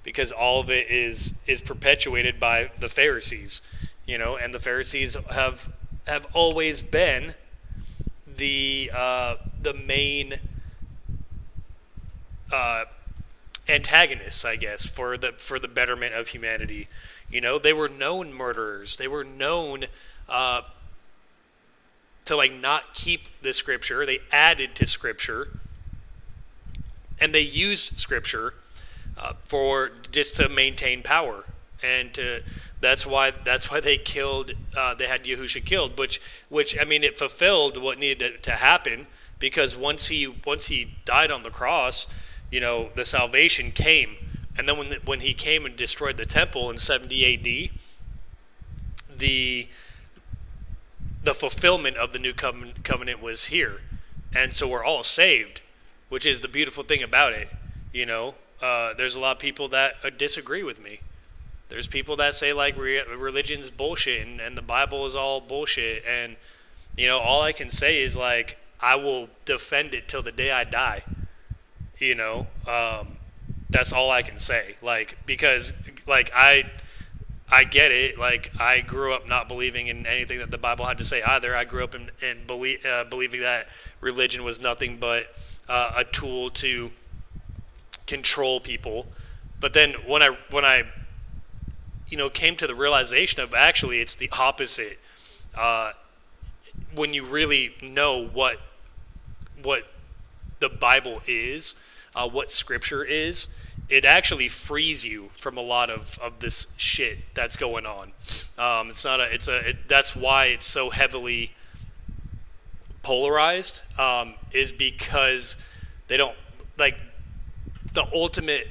because all of it is perpetuated by the Pharisees, you know. And the Pharisees have always been the main antagonists, I guess, for the betterment of humanity. You know, they were known murderers. They were known to like not keep the scripture. They added to scripture, and they used scripture for just to maintain power. and that's why they killed. They had Yahusha killed, which I mean, it fulfilled what needed to happen, because once he died on the cross, the salvation came, and then when he came and destroyed the temple in 70 A.D., the fulfillment of the new covenant was here, and so we're all saved, which is the beautiful thing about it. There's a lot of people that disagree with me. There's people that say like religion's bullshit and the Bible is all bullshit, and all I can say is like I will defend it till the day I die. That's all I can say. Like, because like I get it. Like, I grew up not believing in anything that the Bible had to say either. I grew up in believing that religion was nothing but a tool to control people. But then when I came to the realization of actually it's the opposite. When you really know what the Bible is, what Scripture is, it actually frees you from a lot of this shit that's going on. That's why it's so heavily polarized, is because they don't, like, the ultimate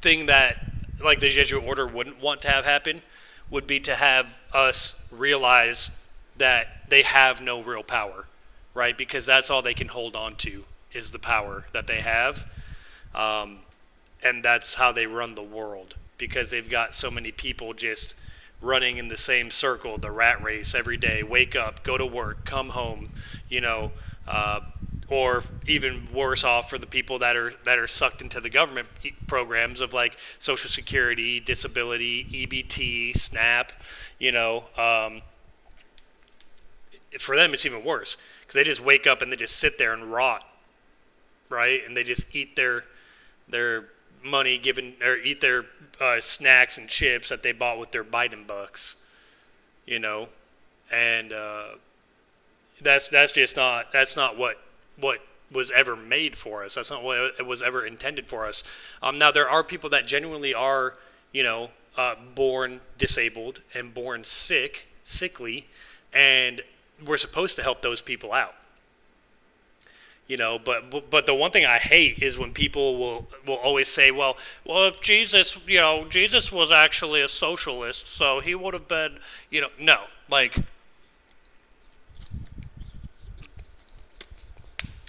thing that, like, the Jesuit order wouldn't want to have happen would be to have us realize that they have no real power, right? Because that's all they can hold on to is the power that they have. And that's how they run the world, because they've got so many people just running in the same circle, the rat race every day. Wake up, go to work, come home, or even worse off for the people that are sucked into the government programs of like Social Security, disability, EBT, SNAP. For them, it's even worse because they just wake up and they just sit there and rot, right? And they just eat their money given, or eat their snacks and chips that they bought with their Biden bucks, and that's not what was ever made for us. That's not what it was ever intended for us. Now there are people that genuinely are, born disabled and born sickly, and we're supposed to help those people out. But the one thing I hate is when people will always say, well, if Jesus was actually a socialist, so he would have been, no, like,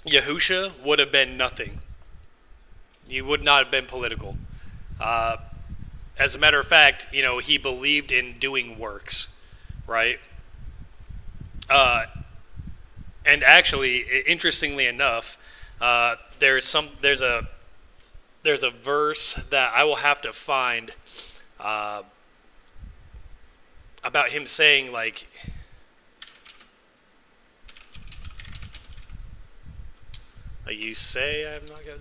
Yahusha would have been nothing. He would not have been political. As a matter of fact, he believed in doing works, right? And actually, interestingly enough, there's a verse that I will have to find about him saying, like, you say I'm not gonna.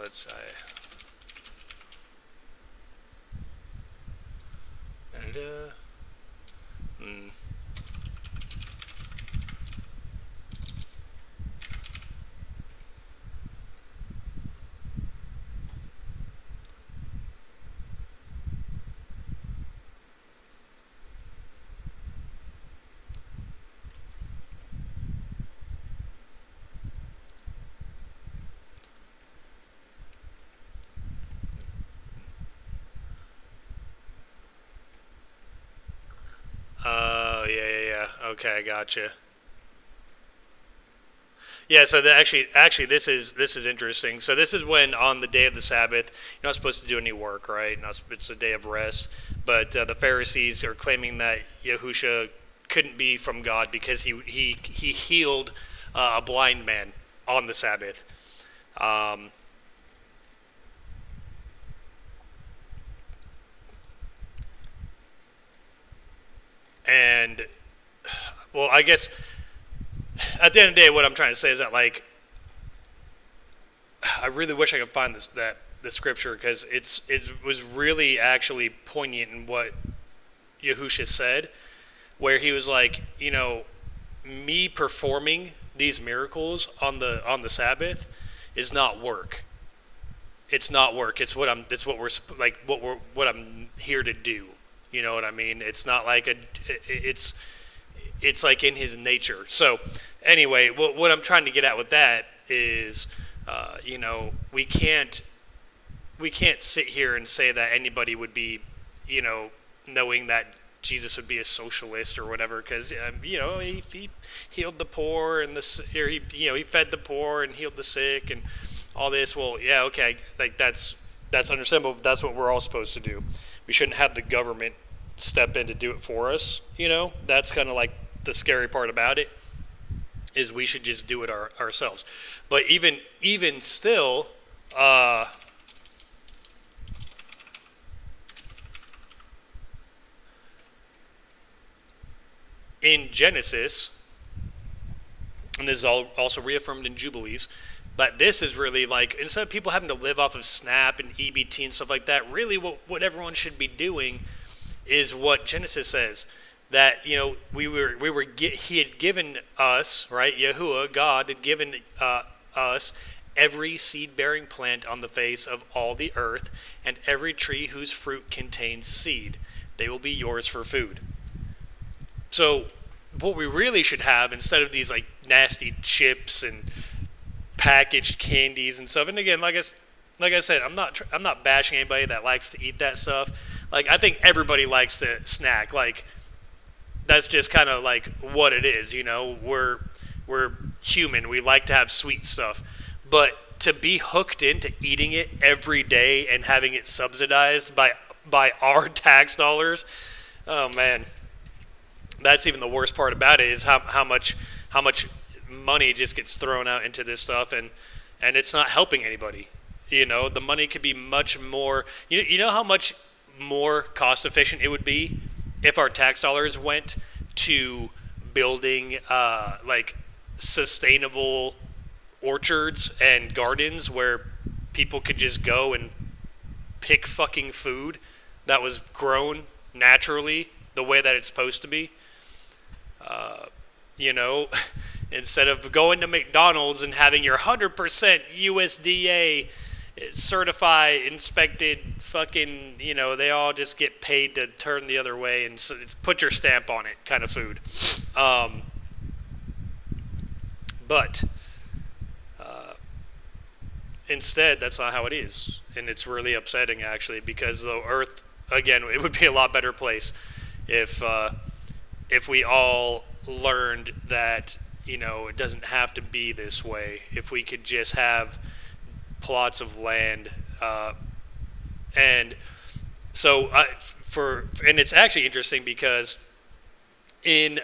Let's say. And yeah. Okay, gotcha. Yeah, so actually, this is interesting. So this is when on the day of the Sabbath, you're not supposed to do any work, right? It's a day of rest. But the Pharisees are claiming that Yahusha couldn't be from God because he healed a blind man on the Sabbath. And, well, I guess at the end of the day, what I'm trying to say is that, like, I really wish I could find the scripture, because it was really actually poignant in what Yahusha said, where he was like, me performing these miracles on the Sabbath is not work. It's not work. It's what I'm. It's what we're like. What I'm here to do. You know what I mean? It's not like a. It's like in his nature. So anyway, what I'm trying to get at with that is, we can't sit here and say that anybody would be, knowing that Jesus would be a socialist or whatever, because he healed the poor and he fed the poor and healed the sick and all this. Well, yeah, okay, like that's understandable. But that's what we're all supposed to do. We shouldn't have the government step in to do it for us. That's kind of like the scary part about it, is we should just do it ourselves. But even still, in Genesis, and this is also reaffirmed in Jubilees, but this is really like, instead of people having to live off of SNAP and EBT and stuff like that, really what everyone should be doing is what Genesis says, that he had given us, right? Yahuwah, God, had given us every seed-bearing plant on the face of all the earth, and every tree whose fruit contains seed. They will be yours for food. So what we really should have, instead of these like nasty chips and packaged candies and stuff, and again, like I said, I'm not bashing anybody that likes to eat that stuff. Like, I think everybody likes to snack. Like, that's just kind of like what it is. We're human. We like to have sweet stuff, but to be hooked into eating it every day and having it subsidized by our tax dollars, oh man. That's even the worst part about it, is how much money just gets thrown out into this stuff, and it's not helping anybody. The money could be much more. You know how much more cost efficient it would be if our tax dollars went to building like sustainable orchards and gardens where people could just go and pick fucking food that was grown naturally the way that it's supposed to be. Instead of going to McDonald's and having your 100% USDA certified, inspected fucking, they all just get paid to turn the other way and put your stamp on it kind of food. But instead, that's not how it is. And it's really upsetting, actually, because the earth, again, it would be a lot better place if we all learned that, it doesn't have to be this way. If we could just have plots of land, and so and it's actually interesting because in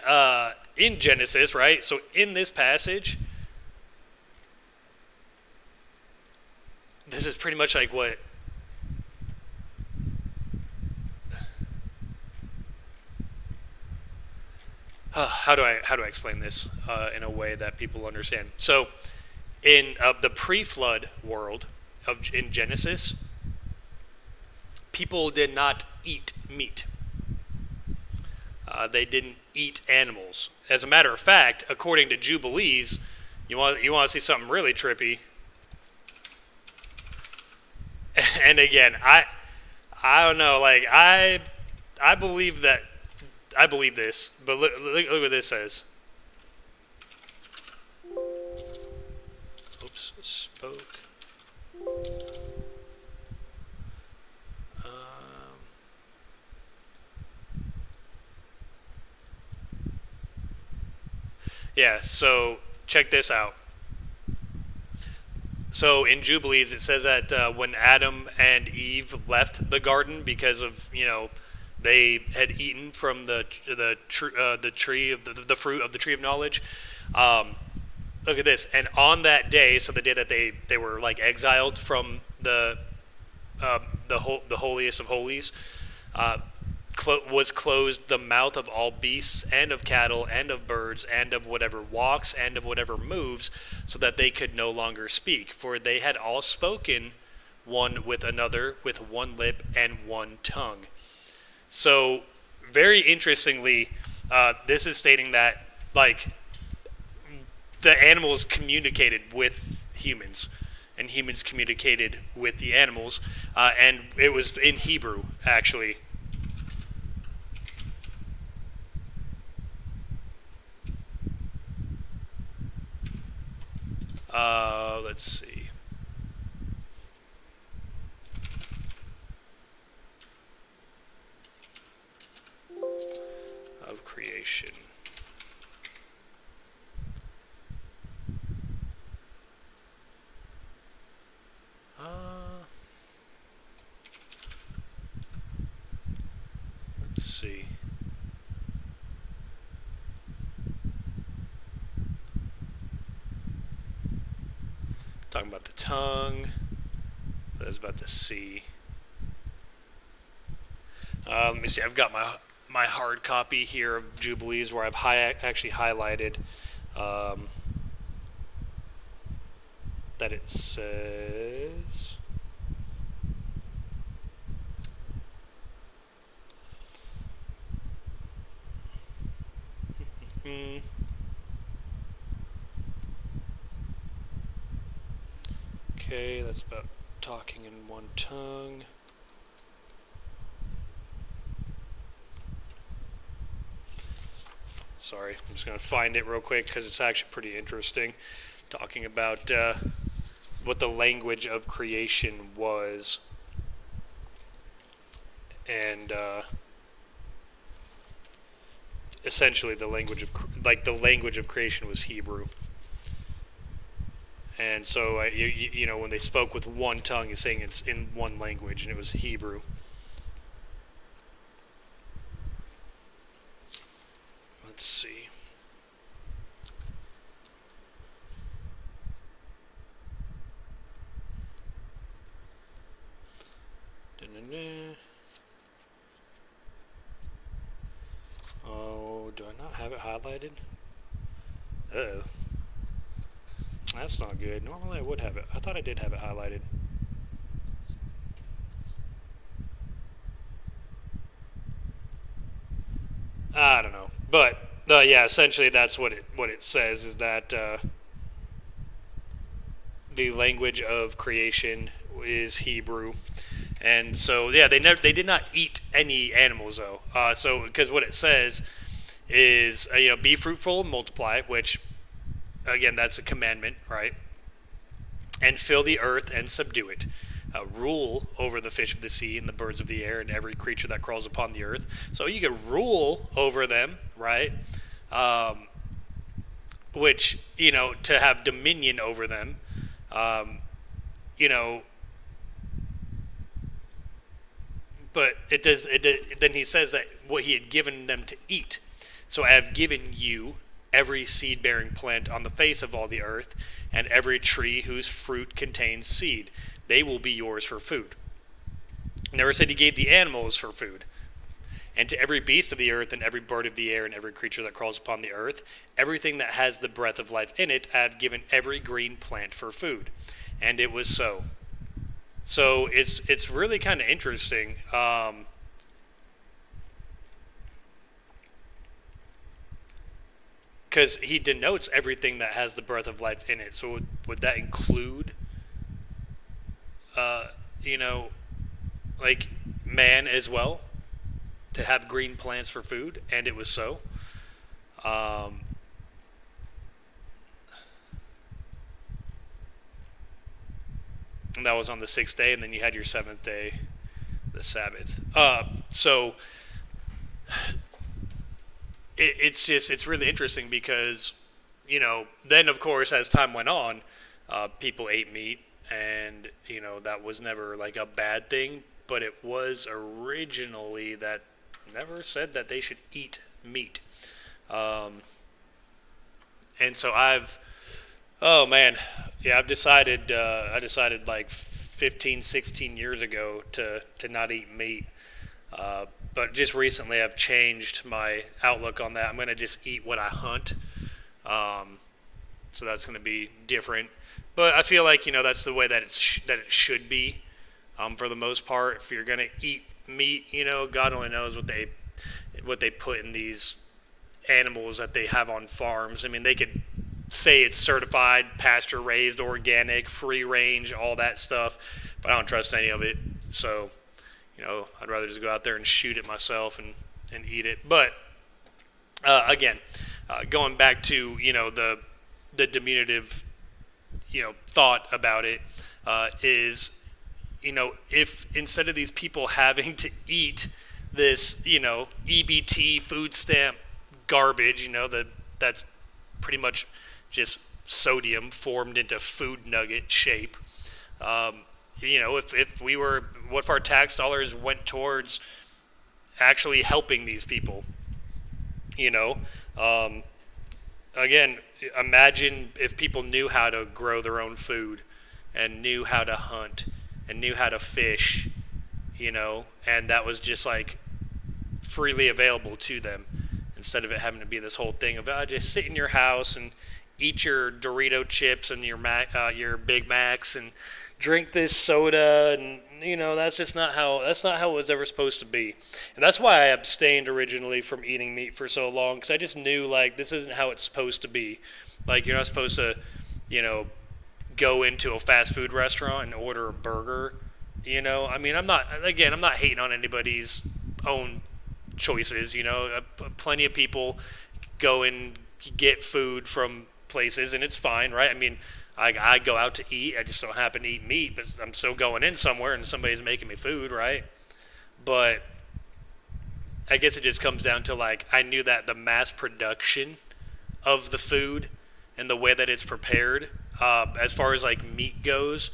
Genesis, right? So in this passage, this is pretty much like what. How do I explain this in a way that people understand? So, in the pre-flood world in Genesis, people did not eat meat. They didn't eat animals. As a matter of fact, according to Jubilees, you want to see something really trippy. And again, I don't know. Like I believe that. I believe this, but look what this says. Oops, spoke. Yeah, so check this out. So in Jubilees, it says that when Adam and Eve left the garden because of, they had eaten from the tree of the fruit of the tree of knowledge. Look at this. And on that day, so the day that they were like exiled from the holiest of holies, was closed the mouth of all beasts and of cattle and of birds and of whatever walks and of whatever moves, so that they could no longer speak, for they had all spoken one with another with one lip and one tongue. So, very interestingly, this is stating that, like, the animals communicated with humans. and humans communicated with the animals, and it was in Hebrew, actually. Let's see. Of creation. Let's see. Talking about the tongue. That was about the sea. Let me see. I've got my hard copy here of Jubilees where I've actually highlighted that it says. Okay, that's about talking in one tongue. Sorry, I'm just going to find it real quick because it's actually pretty interesting. Talking about what the language of creation was. And essentially the language of creation was Hebrew. And so, you know, when they spoke with one tongue, he's saying it's in one language, and it was Hebrew. Let's see. Oh, do I not have it highlighted? Uh-oh. That's not good. Normally I would have it. I thought I did have it highlighted. I don't know. But, yeah, essentially that's what it says, is that the language of creation is Hebrew. And so, yeah, they did not eat any animals, though. So, because what it says is, you know, be fruitful and multiply, which, again, that's a commandment, right? And fill the earth and subdue it. Rule over the fish of the sea and the birds of the air and every creature that crawls upon the earth. So you can rule over them, right? Which, you know, to have dominion over them, you know. But then he says that what he had given them to eat. So I have given you every seed-bearing plant on the face of all the earth, and every tree whose fruit contains seed. They will be yours for food. Never said he gave the animals for food. And to every beast of the earth, and every bird of the air, and every creature that crawls upon the earth, everything that has the breath of life in it, I have given every green plant for food. And it was so. So it's really kind of interesting. Because he denotes everything that has the breath of life in it. So would that include, you know, like man as well, to have green plants for food? And it was so. And that was on the 6th day, and then you had your 7th day, the Sabbath. So it's really interesting because, you know, then of course as time went on, people ate meat, and, you know, that was never like a bad thing, but it was originally that never said that they should eat meat. And so I've decided like 15, 16 years ago to not eat meat. But just recently I've changed my outlook on that. I'm going to just eat what I hunt. So that's going to be different. But I feel like, you know, that's the way that it should be, for the most part. If you're going to eat meat, you know, God only knows what they put in these animals that they have on farms. I mean, they could say it's certified, pasture raised, organic, free range, all that stuff, but I don't trust any of it. So, I'd rather just go out there and shoot it myself and eat it. But again, going back to the diminutive thought about it is if instead of these people having to eat this EBT food stamp garbage, that's pretty much just sodium formed into food nugget shape. If we were, what if our tax dollars went towards actually helping these people? Again, imagine if people knew how to grow their own food and knew how to hunt and knew how to fish, and that was just like freely available to them instead of it having to be this whole thing of just sit in your house and eat your Dorito chips and your Big Macs and drink this soda, and that's just not how it was ever supposed to be. And that's why I abstained originally from eating meat for so long, because I just knew this isn't how it's supposed to be. You're not supposed to go into a fast food restaurant and order a burger. I'm not hating on anybody's own choices. Plenty of people go and get food from places, and it's fine, right? I go out to eat. I just don't happen to eat meat, but I'm still going in somewhere and somebody's making me food, right? But I guess it just comes down to I knew that the mass production of the food and the way that it's prepared, as far as meat goes,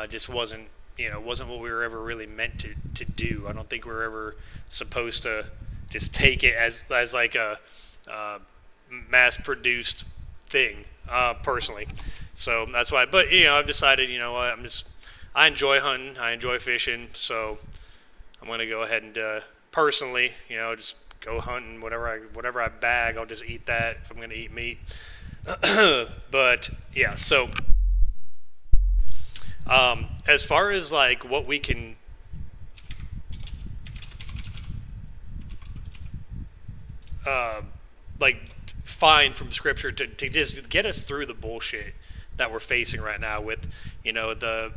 just wasn't what we were ever really meant to do. I don't think we were ever supposed to just take it as a mass produced thing, personally. So that's why. But I've decided, what, I enjoy hunting, I enjoy fishing, so I'm gonna go ahead and personally, just go hunting. Whatever I bag, I'll just eat that if I'm gonna eat meat. But yeah, so as far as what we can find from scripture to just get us through the bullshit that we're facing right now with the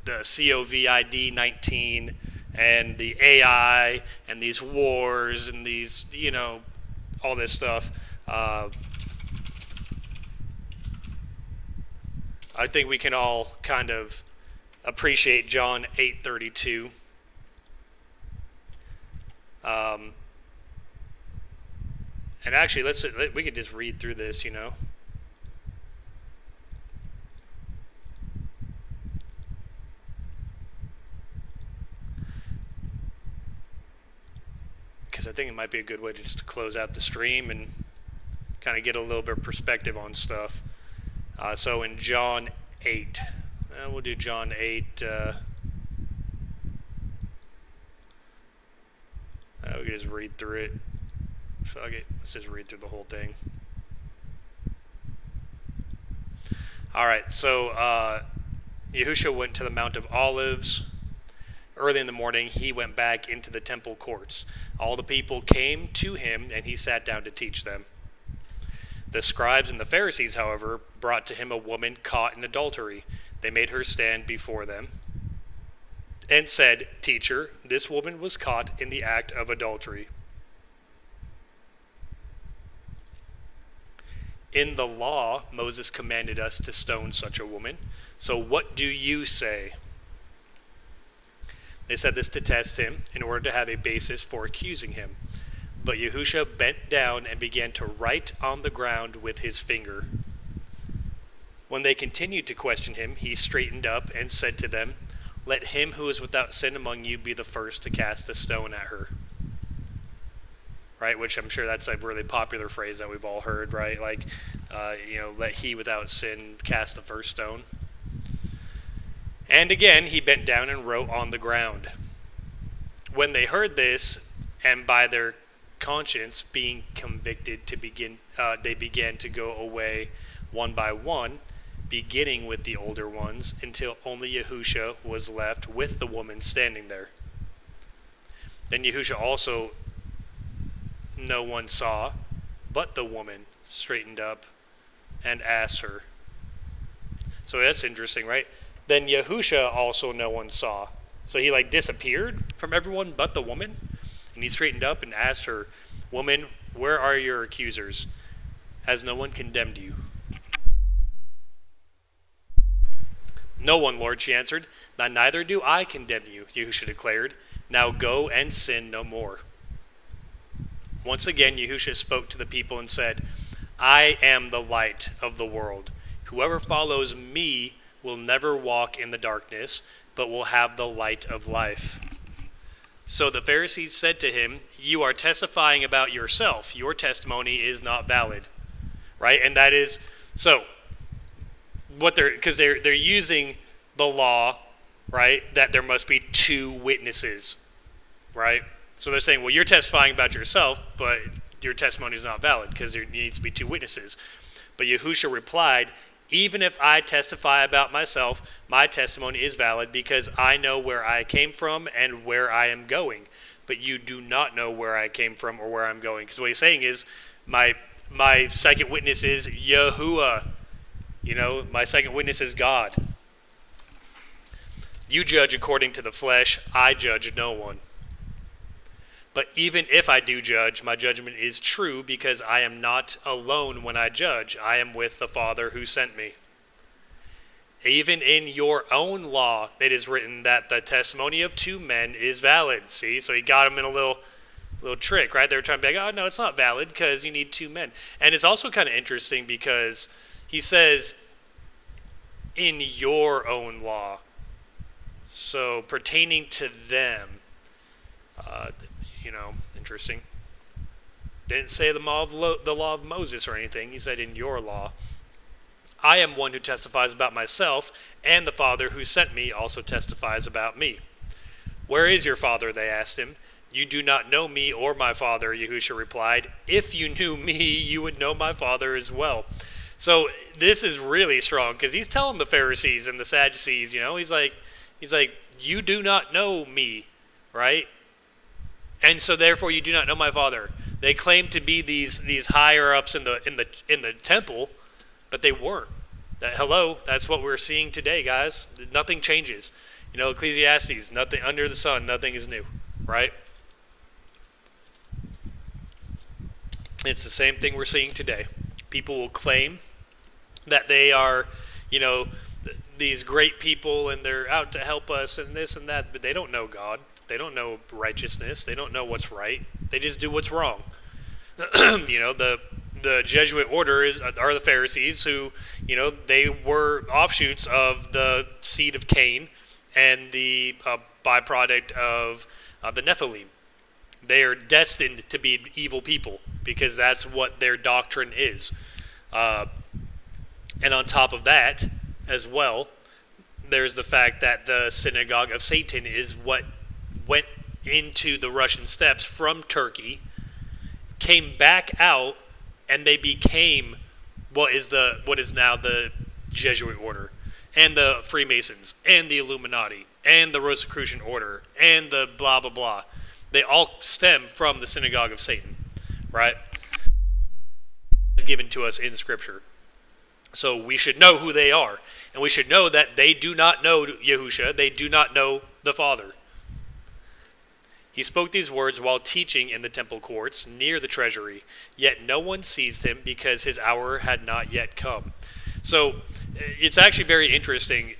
COVID-19 and the AI and these wars and these all this stuff. I think we can all kind of appreciate John 8:32. And actually, we could just read through this, because I think it might be a good way to just close out the stream and kind of get a little bit of perspective on stuff. So in John 8, we'll do John 8. We can just read through it. Fuck it. Let's just read through the whole thing. Alright, so Yahushua went to the Mount of Olives. Early in the morning, he went back into the temple courts. All the people came to him, and he sat down to teach them. The scribes and the Pharisees, however, brought to him a woman caught in adultery. They made her stand before them and said, "Teacher, this woman was caught in the act of adultery. In the law, Moses commanded us to stone such a woman. So what do you say?" They said this to test him in order to have a basis for accusing him. But Yahushua bent down and began to write on the ground with his finger. When they continued to question him, he straightened up and said to them, "Let him who is without sin among you be the first to cast a stone at her." Right, which I'm sure that's a really popular phrase that we've all heard, right? Let he without sin cast the first stone. And again, he bent down and wrote on the ground. When they heard this, and by their conscience being convicted they began to go away one by one, beginning with the older ones, until only Yahushua was left with the woman standing there. Then Yahushua also no one saw, but the woman straightened up and asked her. So that's interesting, right? Then Yahusha also no one saw. So he disappeared from everyone but the woman. And he straightened up and asked her, "Woman, where are your accusers? Has no one condemned you?" "No one, Lord," she answered. "Neither do I condemn you," Yahusha declared. "Now go and sin no more." Once again, Yahusha spoke to the people and said, "I am the light of the world. Whoever follows me will never walk in the darkness, but will have the light of life." So the Pharisees said to him, "You are testifying about yourself. Your testimony is not valid." Right? And that is, so, because they're using the law, right, that there must be two witnesses, right? So they're saying, well, you're testifying about yourself, but your testimony is not valid because there needs to be two witnesses. But Yahusha replied, "Even if I testify about myself, my testimony is valid because I know where I came from and where I am going. But you do not know where I came from or where I'm going." Because what he's saying is, my second witness is Yahuwah. My second witness is God. "You judge according to the flesh. I judge no one. But even if I do judge, my judgment is true because I am not alone when I judge. I am with the Father who sent me. Even in your own law, it is written that the testimony of two men is valid." See, so he got him in a little trick, right? They were trying to be like, "Oh, no, it's not valid because you need two men." And it's also kind of interesting because he says, "in your own law." So pertaining to them, interesting. Didn't say the law of Moses or anything. He said, "in your law." "I am one who testifies about myself, and the Father who sent me also testifies about me." "Where is your Father?" they asked him. "You do not know me or my Father," Yahusha replied. "If you knew me, you would know my Father as well." So this is really strong because he's telling the Pharisees and the Sadducees, he's like, "You do not know me, right? And so therefore you do not know my Father." They claim to be these higher ups in the temple, but they weren't. That's what we're seeing today, guys. Nothing changes. Ecclesiastes, nothing under the sun, nothing is new, right? It's the same thing we're seeing today. People will claim that they are, these great people and they're out to help us and this and that, but they don't know God. They don't know righteousness. They don't know what's right. They just do what's wrong. The Jesuit order are the Pharisees who, they were offshoots of the seed of Cain and the byproduct of the Nephilim. They are destined to be evil people because that's what their doctrine is. And on top of that, as well, there's the fact that the synagogue of Satan is what went into the Russian steppes from Turkey, came back out, and they became what is now the Jesuit order, and the Freemasons, and the Illuminati, and the Rosicrucian order, and the blah blah blah. They all stem from the synagogue of Satan, right? It's given to us in Scripture. So we should know who they are, and we should know that they do not know Yahusha, they do not know the Father. He spoke these words while teaching in the temple courts near the treasury, yet no one seized him because his hour had not yet come. So it's actually very interesting.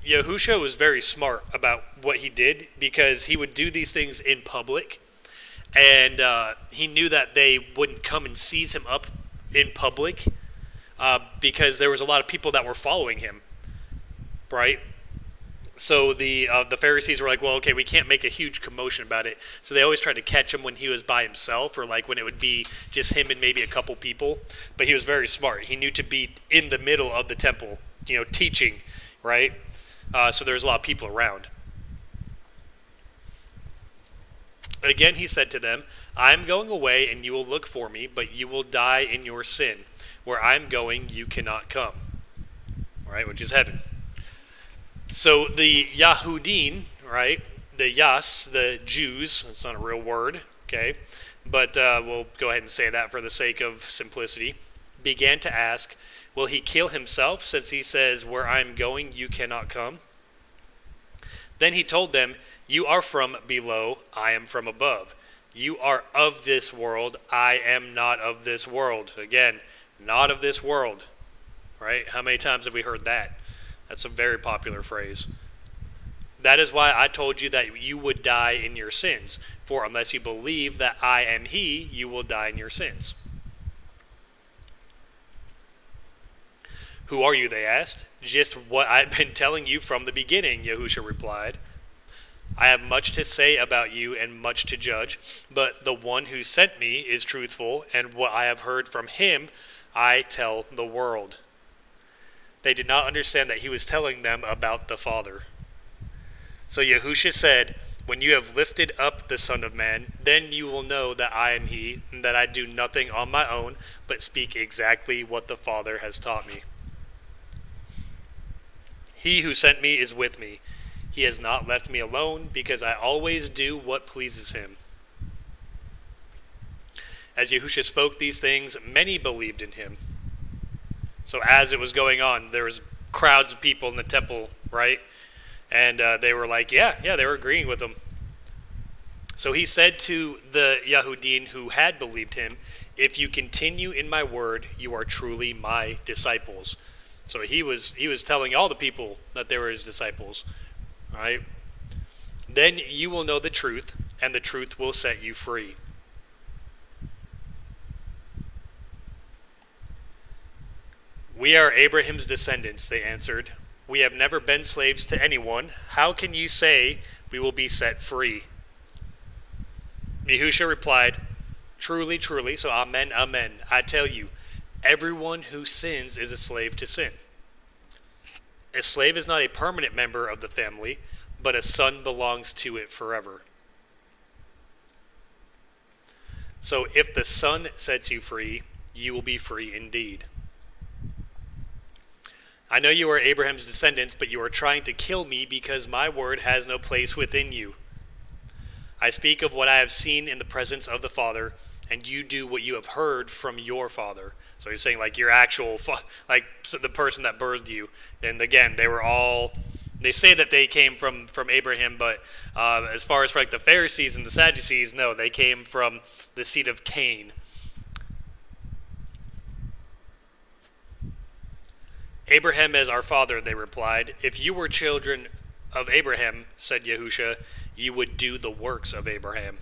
Yahusha was very smart about what he did because he would do these things in public, and he knew that they wouldn't come and seize him up in public because there was a lot of people that were following him, right? So the Pharisees were like, well, okay, we can't make a huge commotion about it. So they always tried to catch him when he was by himself or when it would be just him and maybe a couple people. But he was very smart. He knew to be in the middle of the temple, teaching, right? So there was a lot of people around. Again, he said to them, "I am going away and you will look for me, but you will die in your sin. Where I am going, you cannot come." All right, which is heaven. So the Yahudim, right, the Yas, the Jews, it's not a real word, okay, but we'll go ahead and say that for the sake of simplicity. began to ask, will he kill himself, since he says, where I am going, you cannot come? Then he told them, you are from below, I am from above. You are of this world, I am not of this world. Again, not of this world. Right? How many times have we heard that? That's a very popular phrase. That is why I told you that you would die in your sins. For unless you believe that I am he, you will die in your sins. Who are you, they asked. Just what I've been telling you from the beginning, Yahusha replied. I have much to say about you and much to judge, but the one who sent me is truthful, and what I have heard from him I tell the world. They did not understand that he was telling them about the Father. So Yahusha said, when you have lifted up the Son of Man, then you will know that I am he, and that I do nothing on my own, but speak exactly what the Father has taught me. He who sent me is with me. He has not left me alone, because I always do what pleases him. As Yahusha spoke these things, many believed in him. So as it was going on, there was crowds of people in the temple, right? And they were like, yeah, they were agreeing with him. So he said to the Yahudim who had believed him, if you continue in my word, you are truly my disciples. So he was telling all the people that they were his disciples, right? Then you will know the truth, and the truth will set you free. We are Abraham's descendants, they answered. We have never been slaves to anyone. How can you say we will be set free? Yahusha replied, truly, truly, so amen, amen, I tell you, everyone who sins is a slave to sin. A slave is not a permanent member of the family, but a son belongs to it forever. So if the Son sets you free, you will be free indeed. I know you are Abraham's descendants, but you are trying to kill me because my word has no place within you. I speak of what I have seen in the presence of the Father, and you do what you have heard from your father. So he's saying like your actual, like the person that birthed you. And again, they say that they came from Abraham, but as far as for like the Pharisees and the Sadducees, no, they came from the seed of Cain. Abraham is our father, they replied. If you were children of Abraham, said Yahusha, you would do the works of Abraham.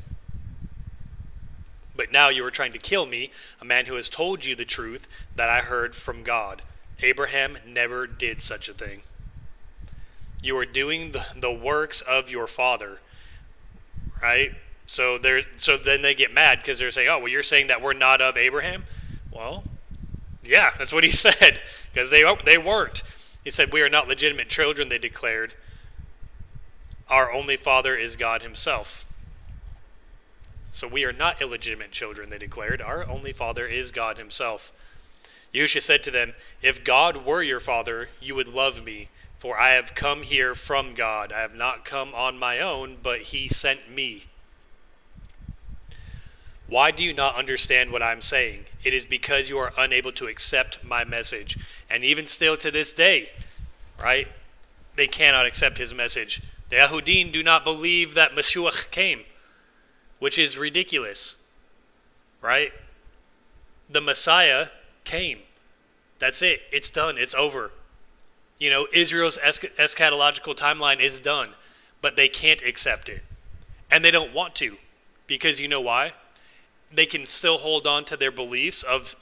But now you are trying to kill me, a man who has told you the truth that I heard from God. Abraham never did such a thing. You are doing the works of your father, right? So then they get mad because they're saying, oh, well, you're saying that we're not of Abraham? Well, yeah, that's what he said, because they weren't. He said, we are not legitimate children, they declared. Our only father is God himself. So we are not illegitimate children, they declared. Our only father is God himself. Yahusha said to them, if God were your father, you would love me, for I have come here from God. I have not come on my own, but he sent me. Why do you not understand what I'm saying? It is because you are unable to accept my message. And even still to this day, right, they cannot accept his message. The Yahudim do not believe that Mashiach came, which is ridiculous, right? The Messiah came. That's it. It's done. It's over. You know, Israel's eschatological timeline is done, but they can't accept it. And they don't want to, because you know why? They can still hold on to their beliefs of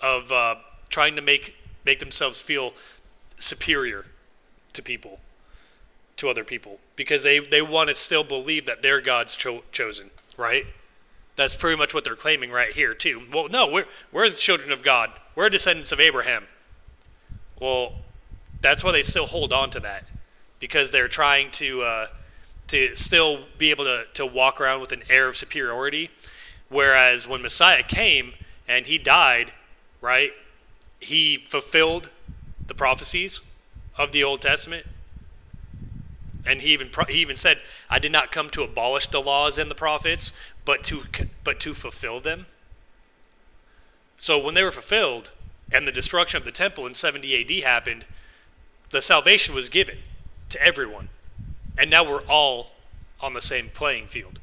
trying to make themselves feel superior to people, to other people, because they want to still believe that they're God's chosen, right? That's pretty much what they're claiming right here too. Well, no, we're the children of God. We're descendants of Abraham. Well, that's why they still hold on to that, because they're trying to still be able to walk around with an air of superiority. Whereas when Messiah came and he died, right, he fulfilled the prophecies of the Old Testament. And he even said, I did not come to abolish the laws and the prophets, but to fulfill them. So when they were fulfilled and the destruction of the temple in 70 AD happened, the salvation was given to everyone. And now we're all on the same playing field.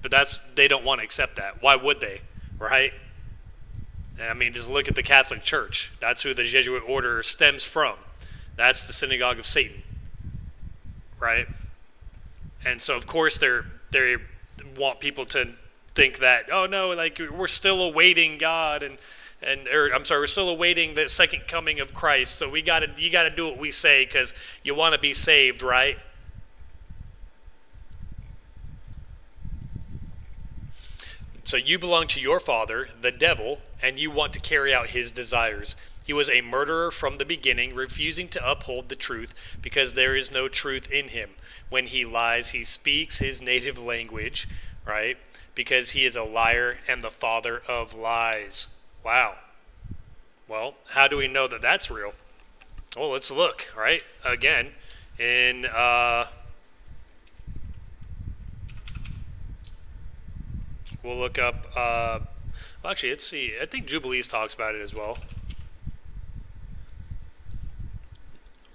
But they don't want to accept that. Why would they? Right? I mean, just look at the Catholic Church. That's who the Jesuit order stems from. That's the synagogue of Satan. Right? And so, of course, they want people to think that, oh no, like we're still awaiting God we're still awaiting the second coming of Christ. So you gotta do what we say because you want to be saved, right? So you belong to your father, the devil, and you want to carry out his desires. He was a murderer from the beginning, refusing to uphold the truth because there is no truth in him. When he lies, he speaks his native language, right? Because he is a liar and the father of lies. Wow. Well, how do we know that that's real? Well, let's look, right? Again, in we'll look up, actually, let's see. I think Jubilees talks about it as well.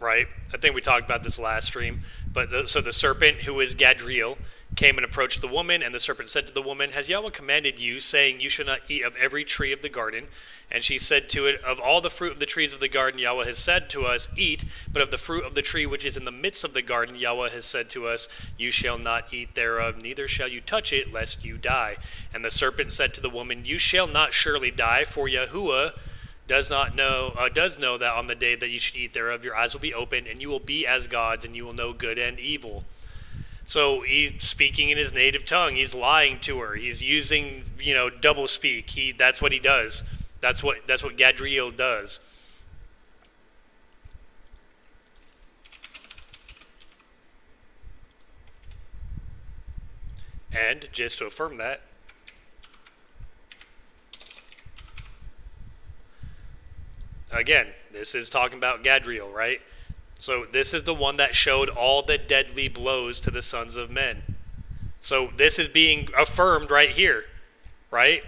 Right? I think we talked about this last stream. But so the serpent, who is Gadriel, came and approached the woman, and the serpent said to the woman, has Yahweh commanded you, saying, you shall not eat of every tree of the garden? And she said to it, of all the fruit of the trees of the garden, Yahweh has said to us, eat, but of the fruit of the tree which is in the midst of the garden, Yahweh has said to us, you shall not eat thereof, neither shall you touch it, lest you die. And the serpent said to the woman, you shall not surely die, for Yahuwah does know that on the day that you should eat thereof, your eyes will be opened, and you will be as gods, and you will know good and evil. So he's speaking in his native tongue. He's lying to her. He's using, double speak. That's what he does. That's what Gadriel does. And just to affirm that, again, this is talking about Gadriel, right? So this is the one that showed all the deadly blows to the sons of men. So this is being affirmed right here, right?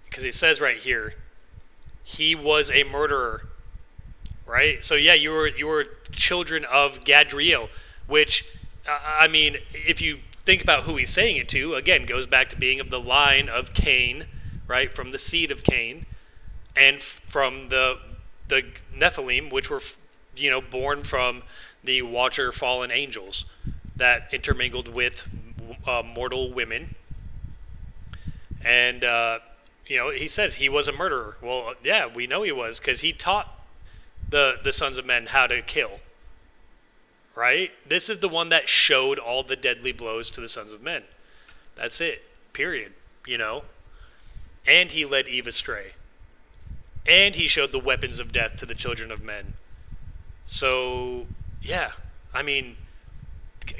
Because it says right here, he was a murderer, right? So yeah, you were children of Gadriel, which, I mean, if you think about who he's saying it to, again, goes back to being of the line of Cain, right? From the seed of Cain, and from the Nephilim, which were, born from the Watcher fallen angels that intermingled with mortal women. And, he says he was a murderer. Well, yeah, we know he was, because he taught the sons of men how to kill. Right? This is the one that showed all the deadly blows to the sons of men. That's it. Period. And he led Eve astray. And he showed the weapons of death to the children of men. So, yeah. I mean,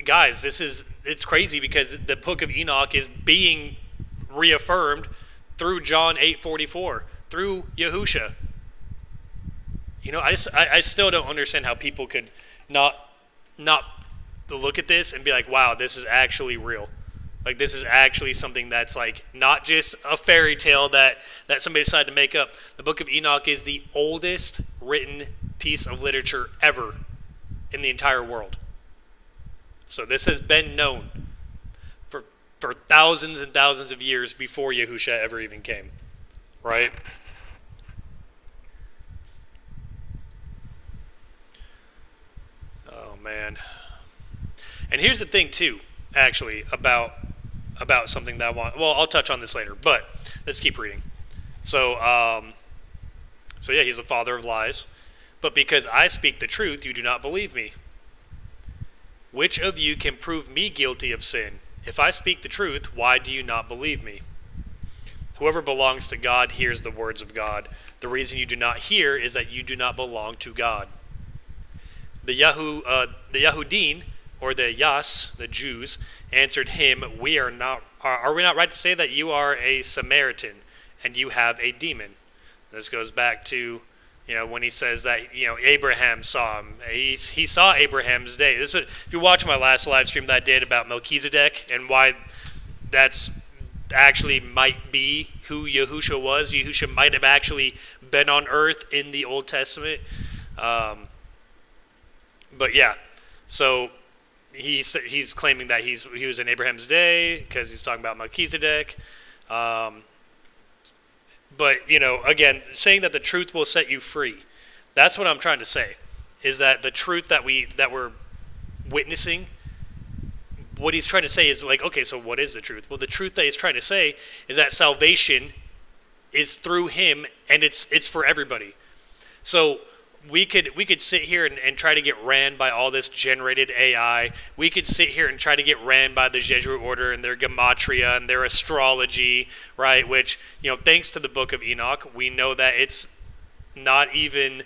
guys, it's crazy because the book of Enoch is being reaffirmed through John 8:44, through Yahusha. I still don't understand how people could not look at this and be like, wow, this is actually real. Like, this is actually something that's, like, not just a fairy tale that somebody decided to make up. The Book of Enoch is the oldest written piece of literature ever in the entire world. So this has been known for thousands and thousands of years before Yahusha ever even came. Right? Oh, man. And here's the thing, too, actually, about something that I want. Well, I'll touch on this later, but let's keep reading. So yeah, he's the father of lies. But because I speak the truth, you do not believe me. Which of you can prove me guilty of sin? If I speak the truth, why do you not believe me? Whoever belongs to God hears the words of God. The reason you do not hear is that you do not belong to God. The Yahudim, or the Yas, the Jews, answered him, are we not right to say that you are a Samaritan and you have a demon? This goes back to, when he says that, Abraham saw him. He saw Abraham's day. If you watch my last live stream that I did about Melchizedek and why that's actually might be who Yahusha was. Yahusha might have actually been on Earth in the Old Testament. But yeah, so he's claiming that he was in Abraham's day because he's talking about Melchizedek. But again, saying that the truth will set you free. That's what I'm trying to say. Is that the truth that we're witnessing? What he's trying to say is like, okay, so what is the truth? Well, the truth that he's trying to say is that salvation is through him, and it's for everybody. So we could sit here and try to get ran by all this generated AI. We could sit here and try to get ran by the Jesuit order and their gematria and their astrology, right? Which, thanks to the Book of Enoch, we know that it's not even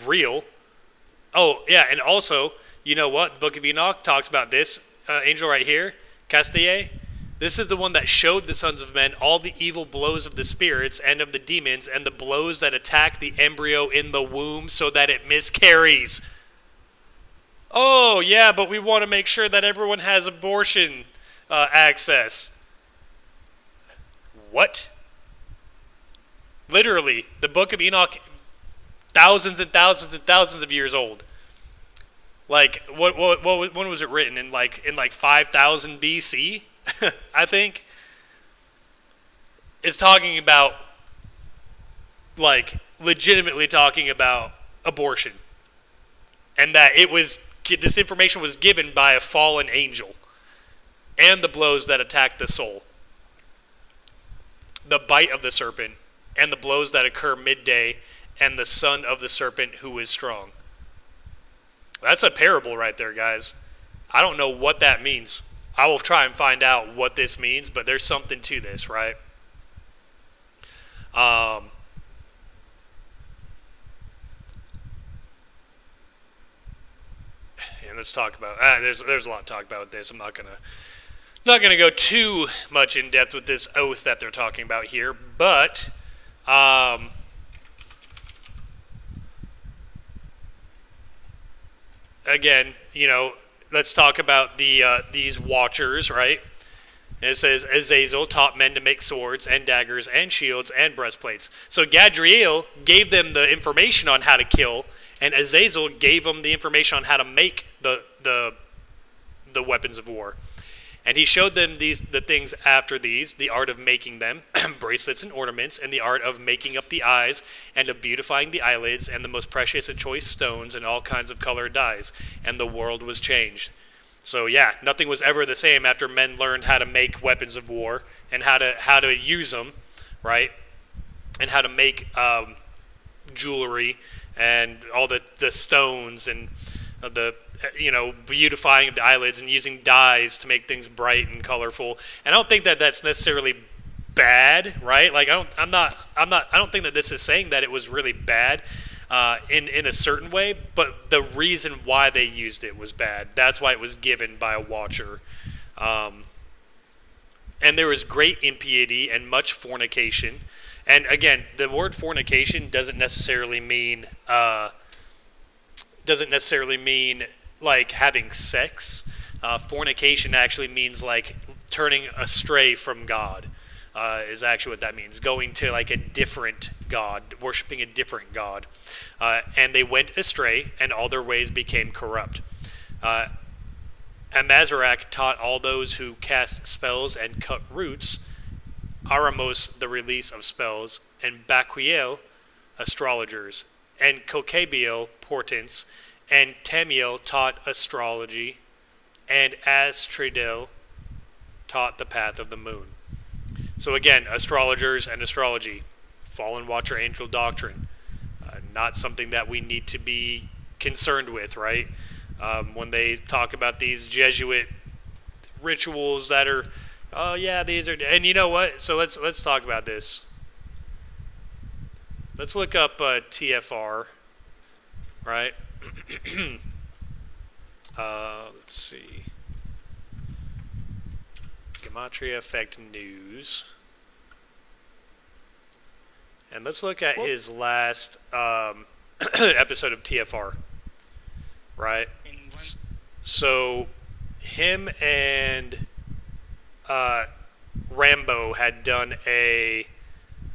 real. Oh, yeah, and also, you know what? The Book of Enoch talks about this angel right here, Castaye. This is the one that showed the sons of men all the evil blows of the spirits and of the demons and the blows that attack the embryo in the womb so that it miscarries. Oh, yeah, but we want to make sure that everyone has abortion access. What? Literally, the Book of Enoch, thousands and thousands and thousands of years old. Like, when was it written? In like 5,000 BC, I think. It's talking about, like, legitimately talking about abortion, and that this information was given by a fallen angel, and the blows that attack the soul, the bite of the serpent, and the blows that occur midday, and the son of the serpent who is strong. That's a parable right there, guys. I don't know what that means. I will try and find out what this means, but there's something to this, right? And let's talk about. There's a lot to talk about with this. I'm not gonna go too much in depth with this oath that they're talking about here, but again, let's talk about these watchers, right? And it says, Azazel taught men to make swords and daggers and shields and breastplates. So Gadriel gave them the information on how to kill, and Azazel gave them the information on how to make the weapons of war. And he showed them the things after these, the art of making them, bracelets and ornaments, and the art of making up the eyes, and of beautifying the eyelids, and the most precious and choice stones, and all kinds of colored dyes. And the world was changed. So yeah, nothing was ever the same after men learned how to make weapons of war, and how to use them, right? And how to make jewelry, and all the stones, and the beautifying the eyelids and using dyes to make things bright and colorful. And I don't think that that's necessarily bad, right? Like I don't think that this is saying that it was really bad in a certain way, but the reason why they used it was bad. That's why it was given by a watcher. And there was great impiety and much fornication. And again, the word fornication doesn't necessarily mean like having sex. Fornication actually means like turning astray from God, is actually what that means. Going to like a different God, worshiping a different God. And they went astray, and all their ways became corrupt. Amazarach taught all those who cast spells and cut roots, Aramos the release of spells, and Baquiel astrologers, and Kokabiel portents, and Tamiel taught astrology, and Astridel taught the path of the moon. So again, astrologers and astrology, fallen watcher angel doctrine, not something that we need to be concerned with, right? When they talk about these Jesuit rituals that are, oh yeah, these are, and you know what? So let's talk about this. Let's look up TFR, right? Let's see. Gematria Effect News. And let's look at his last episode of TFR. Right? So him and Rambo had done a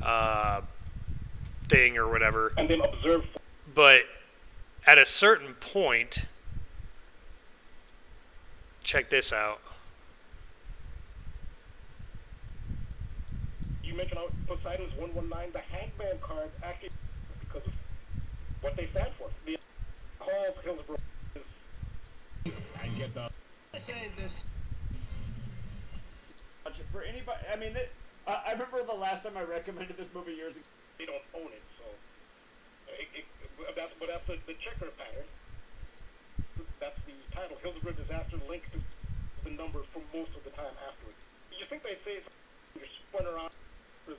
uh, thing or whatever. And then observe. But at a certain point, check this out. You mentioned how Poseidon's 119, the Hangman card actually because of what they stand for. The calls Hillsborough is. I get the. I say this. For anybody, I mean, I remember the last time I recommended this movie years ago. They don't own it, so that's the checker pattern. That's the title. Hillsborough Disaster linked to the number for most of the time afterwards. You think they'd say you're spun around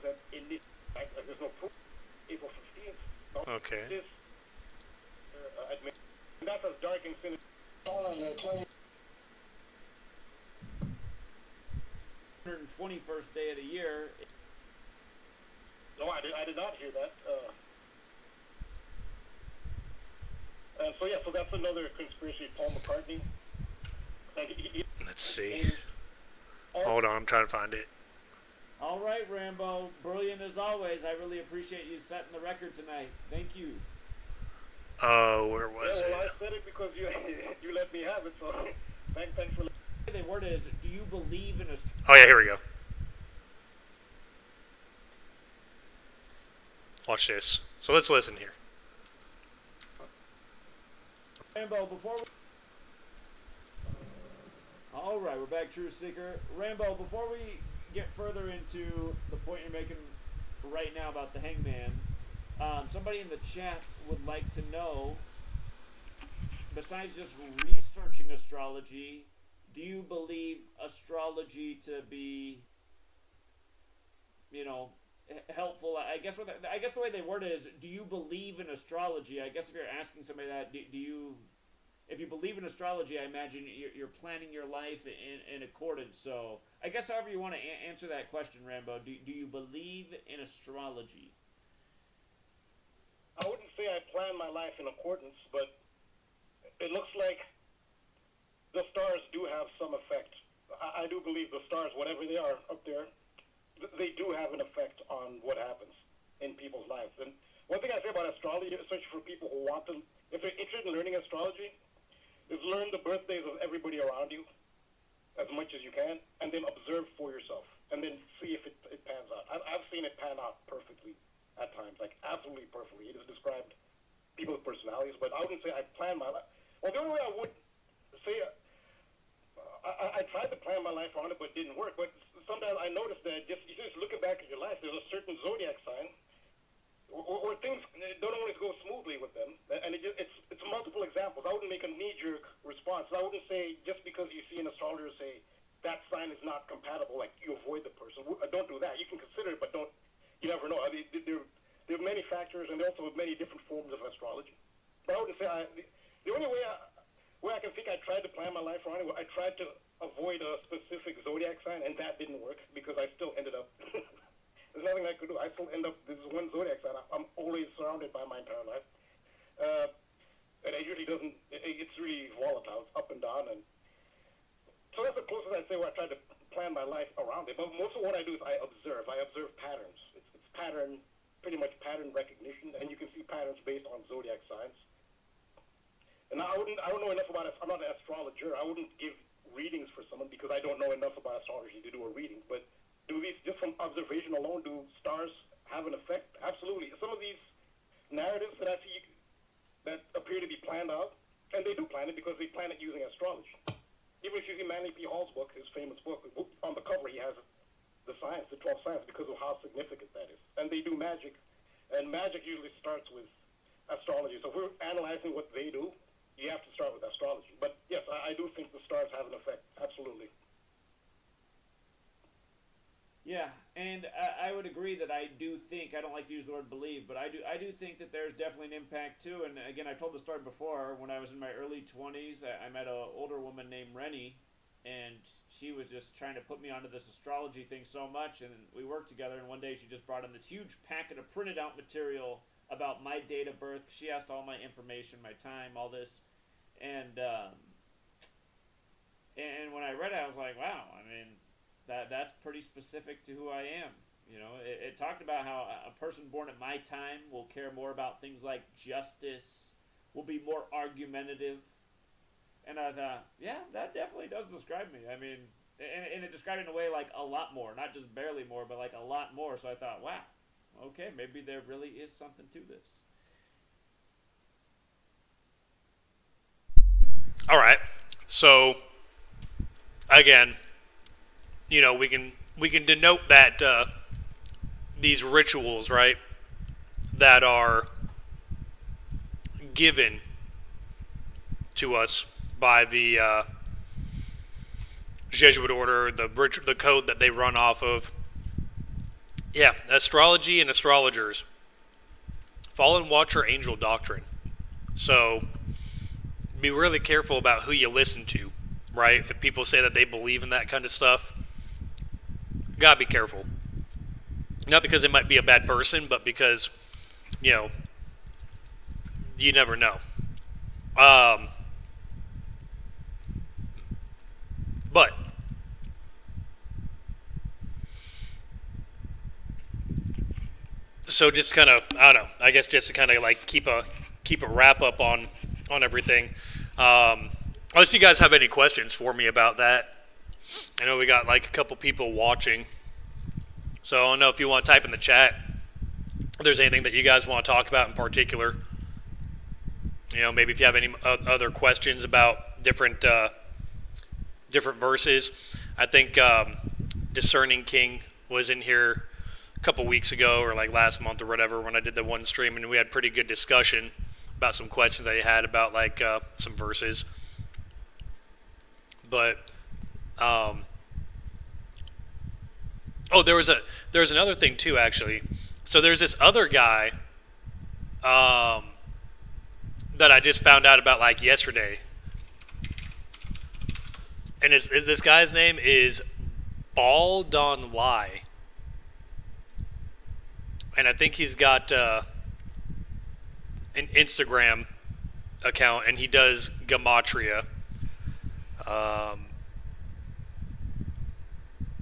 that in this? There's no proof. April 15th. Okay. This, admit, that's as dark and sinister. 121st day of the year. No, I did not hear that. So yeah, so that's another conspiracy. Paul McCartney. Let's see. Hold on, I'm trying to find it. All right, Rambo. Brilliant as always. I really appreciate you setting the record tonight. Thank you. Oh, where was well, it? I said it because you let me have it. So thanks for. The word is, do you believe in a? Oh yeah, here we go. Watch this. So let's listen here. Rambo, before we... All right, we're back, True Seeker. Rambo, before we get further into the point you're making right now about the Hangman, somebody in the chat would like to know, besides just researching astrology, do you believe astrology to be, helpful? I guess the way they word it is, do you believe in astrology? I guess if you're asking somebody that, do you, if you believe in astrology, I imagine you're planning your life in accordance. So I guess however you want to answer that question, Rambo, do you believe in astrology? I wouldn't say I plan my life in accordance, but it looks like the stars do have some effect. I do believe the stars, whatever they are up there, they do have an effect on what happens in people's lives. And one thing I say about astrology, especially for people who want to, if they're interested in learning astrology, is learn the birthdays of everybody around you as much as you can, and then observe for yourself, and then see if it pans out. I've seen it pan out perfectly at times, like absolutely perfectly. It has described people's personalities, but I wouldn't say I plan my life. Well, the only way I would say I tried to plan my life around it, but it didn't work. But sometimes I noticed that you just looking back at your life, there's a certain zodiac sign where things don't always go smoothly with them, and it's multiple examples. I wouldn't make a knee-jerk response. I wouldn't say just because you see an astrologer say that sign is not compatible, like you avoid the person. Don't do that. You can consider it, but don't. You never know. I mean, there are many factors, and there also many different forms of astrology. But I wouldn't say the only way I can think I tried to plan my life around it, I tried to avoid a specific zodiac sign, and that didn't work because I still ended up. There's nothing I could do. I still end up. This is one zodiac sign. I'm always surrounded by my entire life, and it usually doesn't. It's really volatile. It's up and down, and so that's the closest I'd say where I try to plan my life around it. But most of what I do is I observe. I observe patterns. It's pattern, pretty much pattern recognition, and you can see patterns based on zodiac signs. And I don't know enough about it. I'm not an astrologer. I wouldn't give readings for someone because I don't know enough about astrology to do a reading. But do these, just from observation alone, do stars have an effect? Absolutely. Some of these narratives that I see that appear to be planned out, and they do plan it because they plan it using astrology. Even if you see Manly P. Hall's book, his famous book, on the cover he has the science, the 12 science, because of how significant that is. And they do magic, and magic usually starts with astrology. So if we're analyzing what they do, you have to start with astrology. But yes, I do think the stars have an effect. Absolutely. Yeah, and I would agree that I do think, I don't like to use the word believe, but I do think that there's definitely an impact too. And again, I told the story before, when I was in my early 20s, I met an older woman named Rennie, and she was just trying to put me onto this astrology thing so much, and we worked together, and one day she just brought in this huge packet of printed out material about my date of birth. She asked all my information, my time, all this, and And when I read it, I was like, wow. I mean, that's pretty specific to who I am. You know, it talked about how a person born at my time will care more about things like justice, will be more argumentative. And I thought, yeah, that definitely does describe me. I mean, and it described it in a way like a lot more, not just barely more, but like a lot more. So I thought, wow, okay, maybe there really is something to this. All right. So again, we can denote that these rituals, right, that are given to us by the Jesuit order, the code that they run off of. Yeah, astrology and astrologers. Fallen Watcher Angel Doctrine. So be really careful about who you listen to, right? If people say that they believe in that kind of stuff, gotta be careful. Not because they might be a bad person, but because, you never know. But so just kind of, I don't know. I guess just to kind of like keep a wrap up on everything. Unless you guys have any questions for me about that. I know we got like a couple people watching, so I don't know if you want to type in the chat if there's anything that you guys want to talk about in particular. Maybe if you have any other questions about different verses. I think Discerning King was in here a couple weeks ago or like last month or whatever when I did the one stream, and we had pretty good discussion about some questions that he had about like some verses. But there was another thing too, actually. So there's this other guy that I just found out about like yesterday, and this guy's name is Baldon Lai, and I think he's got an Instagram account, and he does gematria.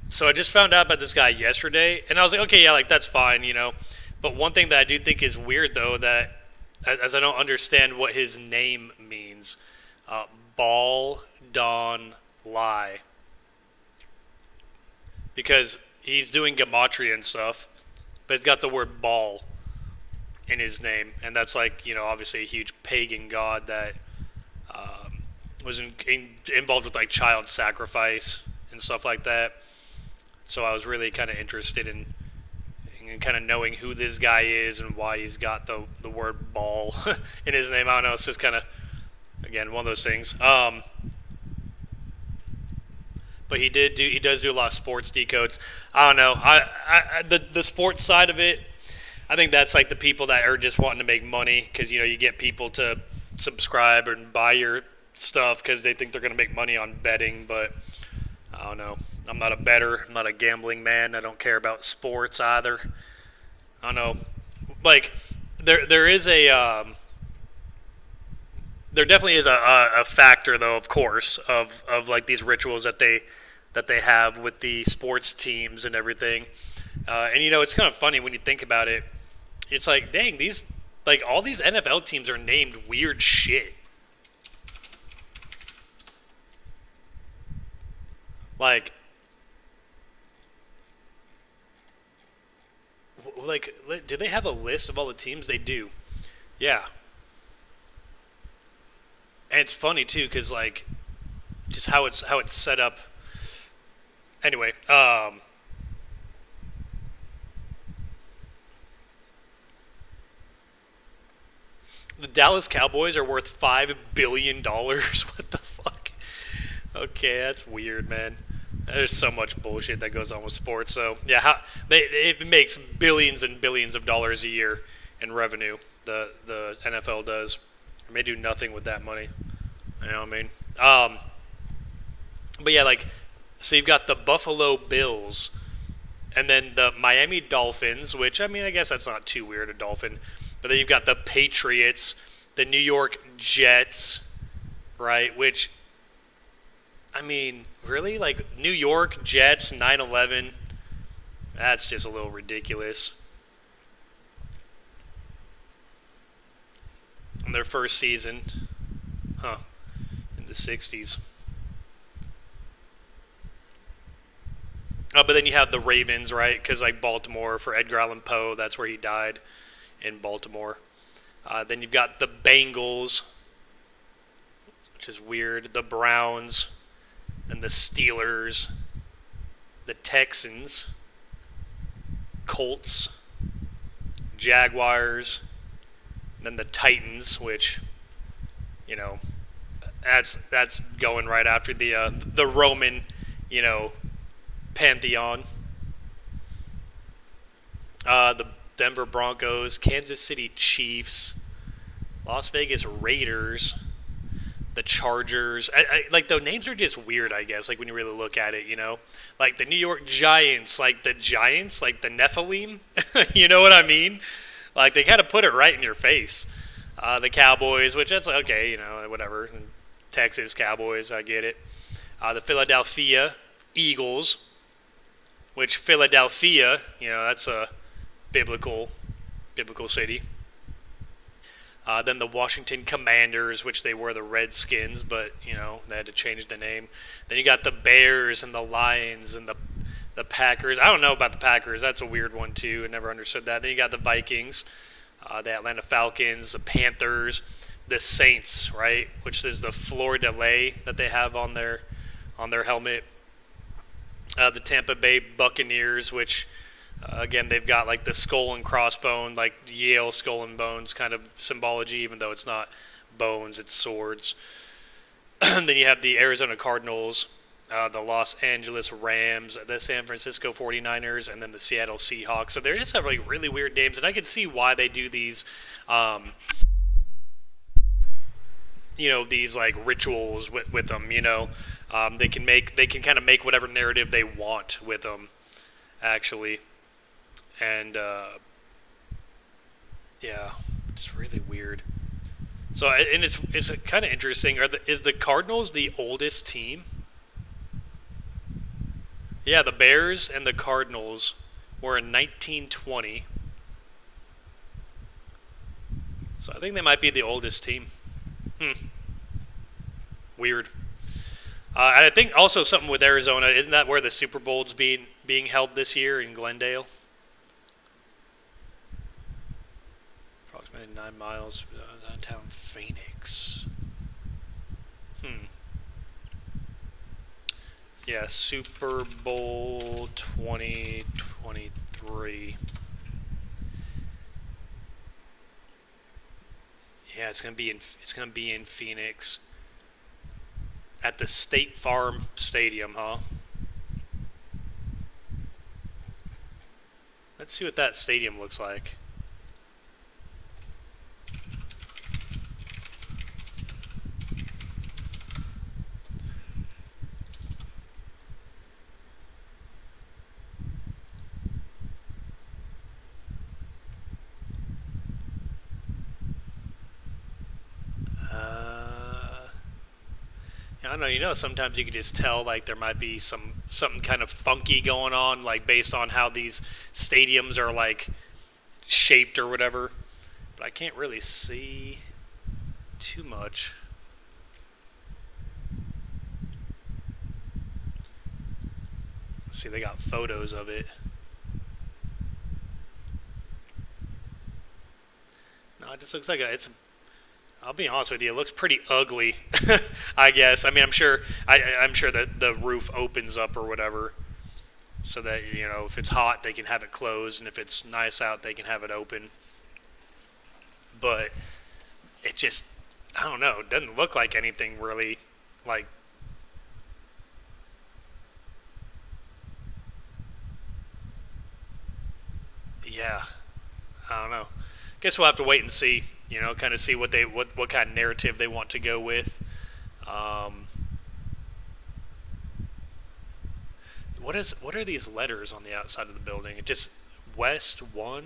So I just found out about this guy yesterday, and I was like, okay, yeah, like that's fine, But one thing that I do think is weird, though, that as I don't understand what his name means, Baldon Lai, because he's doing gematria and stuff, but it's got the word ball in his name, and that's like, obviously a huge pagan god that was involved with like child sacrifice and stuff like that. So I was really kind of interested in kind of knowing who this guy is and why he's got the word ball in his name. I don't know. It's just kind of, again, one of those things. But he does do a lot of sports decodes. I don't know. The sports side of it, I think that's like the people that are just wanting to make money because, you get people to subscribe and buy your stuff because they think they're going to make money on betting. But I don't know. I'm not a bettor. I'm not a gambling man. I don't care about sports either. I don't know. Like, there is a... there definitely is a factor, though, of course, of like these rituals that they have with the sports teams and everything. And it's kind of funny when you think about it. It's like, dang, all these NFL teams are named weird shit. Like, do they have a list of all the teams? They do. Yeah. And it's funny too, because like, just how it's set up. Anyway, the Dallas Cowboys are worth $5 billion. What the fuck? Okay, that's weird, man. There's so much bullshit that goes on with sports. So yeah, it makes billions and billions of dollars a year in revenue. The NFL does. And they do nothing with that money. You know what I mean? But yeah, like, so you've got the Buffalo Bills, and then the Miami Dolphins, which, I mean, I guess that's not too weird, a Dolphin. But then you've got the Patriots, the New York Jets, right? Which, I mean, really? Like New York Jets 9/11? That's just a little ridiculous. In their first season, huh? In the '60s. But then you have the Ravens, right? Because like Baltimore for Edgar Allan Poe, that's where he died in Baltimore. Then you've got the Bengals, which is weird. The Browns, and the Steelers, the Texans, Colts, Jaguars, then the Titans, which you know that's going right after the Roman, you know, pantheon. The Denver Broncos, Kansas City Chiefs, Las Vegas Raiders, the Chargers. Like the names are just weird, I guess. Like when you really look at it, you know, like the New York Giants, like the Giants, like the Nephilim. You know what I mean? Like they kind of put it right in your face. The Cowboys, which that's okay, you know, whatever. Texas Cowboys, I get it. The Philadelphia Eagles, which Philadelphia, you know, that's a biblical city. Then the Washington Commanders, which they were the Redskins, but you know they had to change the name. Then you got the Bears and the Lions and the Packers. I don't know about the Packers. That's a weird one too. I never understood that. Then you got the Vikings, the Atlanta Falcons, the Panthers, the Saints, right, which is the fleur de lis that they have on their helmet. The Tampa Bay Buccaneers, which again they've got like the skull and crossbone, like Yale skull and bones kind of symbology, even though it's not bones, it's swords. Then you have the Arizona Cardinals, the Los Angeles Rams, the San Francisco 49ers, and then the Seattle Seahawks. So they just have like really weird names, and I can see why they do these. You know, these like rituals with them. You know, they can kind of make whatever narrative they want with them, actually, and yeah, it's really weird. So and it's kind of interesting. Is the Cardinals the oldest team? Yeah, the Bears and the Cardinals were in 1920. So I think they might be the oldest team. Weird. And I think also something with Arizona, isn't that where the Super Bowl's being held this year in Glendale? Approximately 9 miles downtown Phoenix. Yeah, Super Bowl 2023. Yeah, it's gonna be in Phoenix at the State Farm Stadium, huh? Let's see what that stadium looks like. I don't know. You know, sometimes you can just tell like there might be something kind of funky going on, like based on how these stadiums are like shaped or whatever. But I can't really see too much. See, they got photos of it. No, it just looks like I'll be honest with you. It looks pretty ugly, I guess. I mean, I'm sure that the roof opens up or whatever, so that you know if it's hot they can have it closed, and if it's nice out they can have it open. But it just, I don't know. It doesn't look like anything really like. Yeah, I don't know. Guess we'll have to wait and see. You know, kind of see what kind of narrative they want to go with. What are these letters on the outside of the building? It just West 1.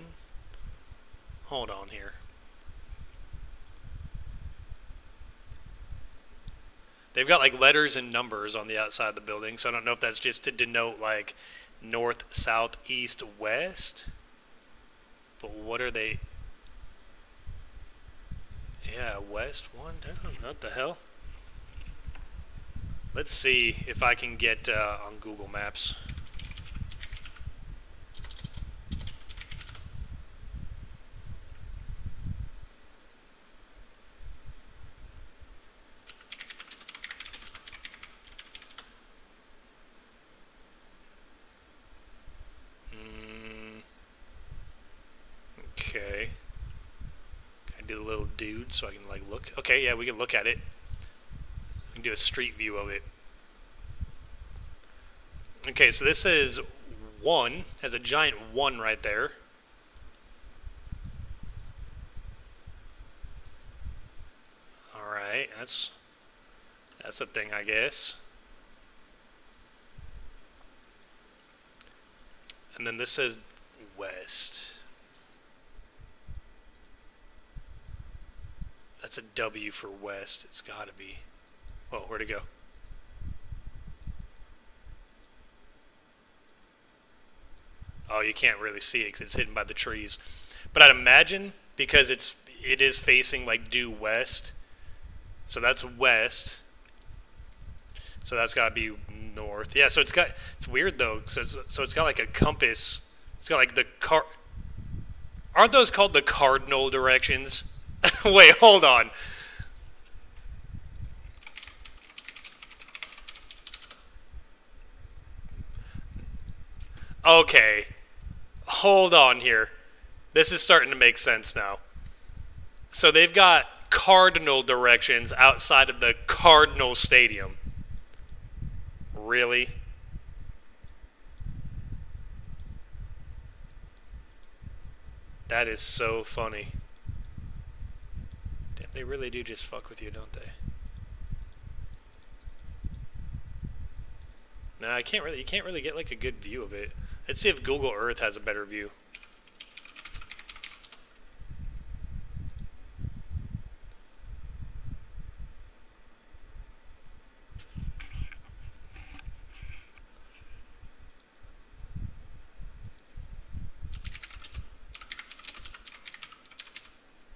Hold on here. They've got like letters and numbers on the outside of the building, so I don't know if that's just to denote like north, south, east, west. But what are they? Yeah, west, one, down. What the hell? Let's see if I can get on Google Maps. Okay. Can I do the little dude so I can like look? Okay, yeah, we can look at it. We can do a street view of it. Okay, so this is 1, has a giant 1 right there. Alright, that's a thing, I guess. And then this says west. That's a W for west. It's gotta be. Well, where'd it go? Oh, you can't really see it because it's hidden by the trees. But I'd imagine because it is facing like due west. So that's west. So that's got to be north. Yeah, so it's weird though. So it's got like a compass. It's got like the Aren't those called the cardinal directions? Wait, hold on. Okay. Hold on here. This is starting to make sense now. So they've got cardinal directions outside of the Cardinal Stadium. Really? That is so funny. Damn, they really do just fuck with you, don't they? Nah, you can't really get like a good view of it. Let's see if Google Earth has a better view.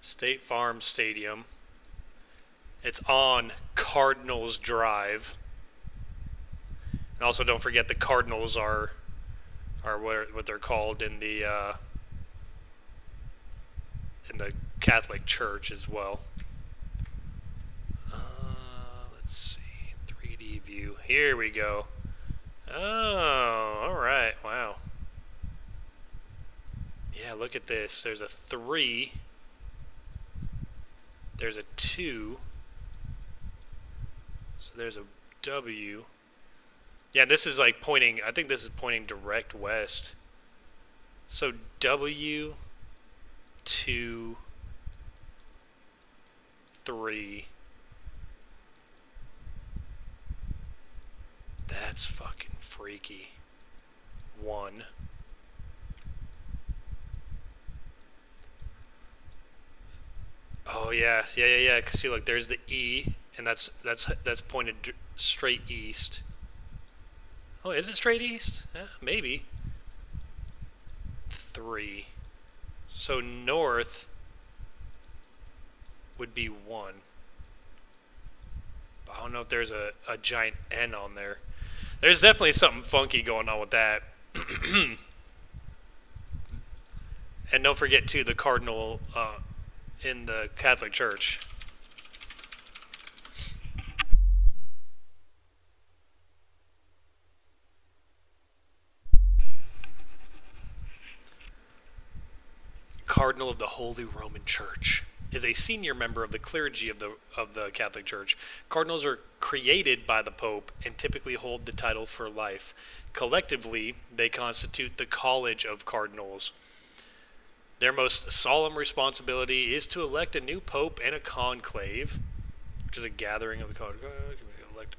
State Farm Stadium. It's on Cardinals Drive. And also don't forget the Cardinals are what they're called in the Catholic Church as well. Let's see, 3D view. Here we go. Oh, all right. Wow. Yeah, look at this. There's a 3. There's a 2. So there's a W. Yeah, this is like pointing, I think this is pointing direct west. So W, 2, 3. That's fucking freaky. 1. Oh yeah. Cause see, look, there's the E, and that's pointed straight east. Oh, is it straight east? Maybe. 3. So north would be 1. But I don't know if there's a giant N on there. There's definitely something funky going on with that. And don't forget, too, the cardinal in the Catholic Church. Cardinal of the Holy Roman Church is a senior member of the clergy of the Catholic Church. Cardinals are created by the Pope and typically hold the title for life. Collectively, they constitute the College of Cardinals. Their most solemn responsibility is to elect a new Pope and a conclave, which is a gathering of the elect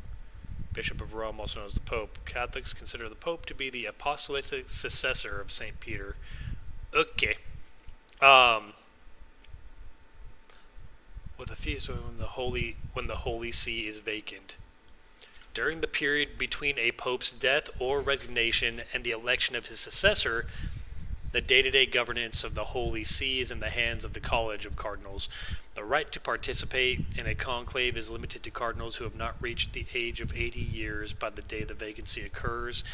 Bishop of Rome, also known as the Pope. Catholics consider the Pope to be the apostolic successor of St. Peter. Okay. With a feast when the Holy See is vacant. During the period between a pope's death or resignation and the election of his successor, the day-to-day governance of the Holy See is in the hands of the College of Cardinals. The right to participate in a conclave is limited to cardinals who have not reached the age of 80 years by the day the vacancy occurs.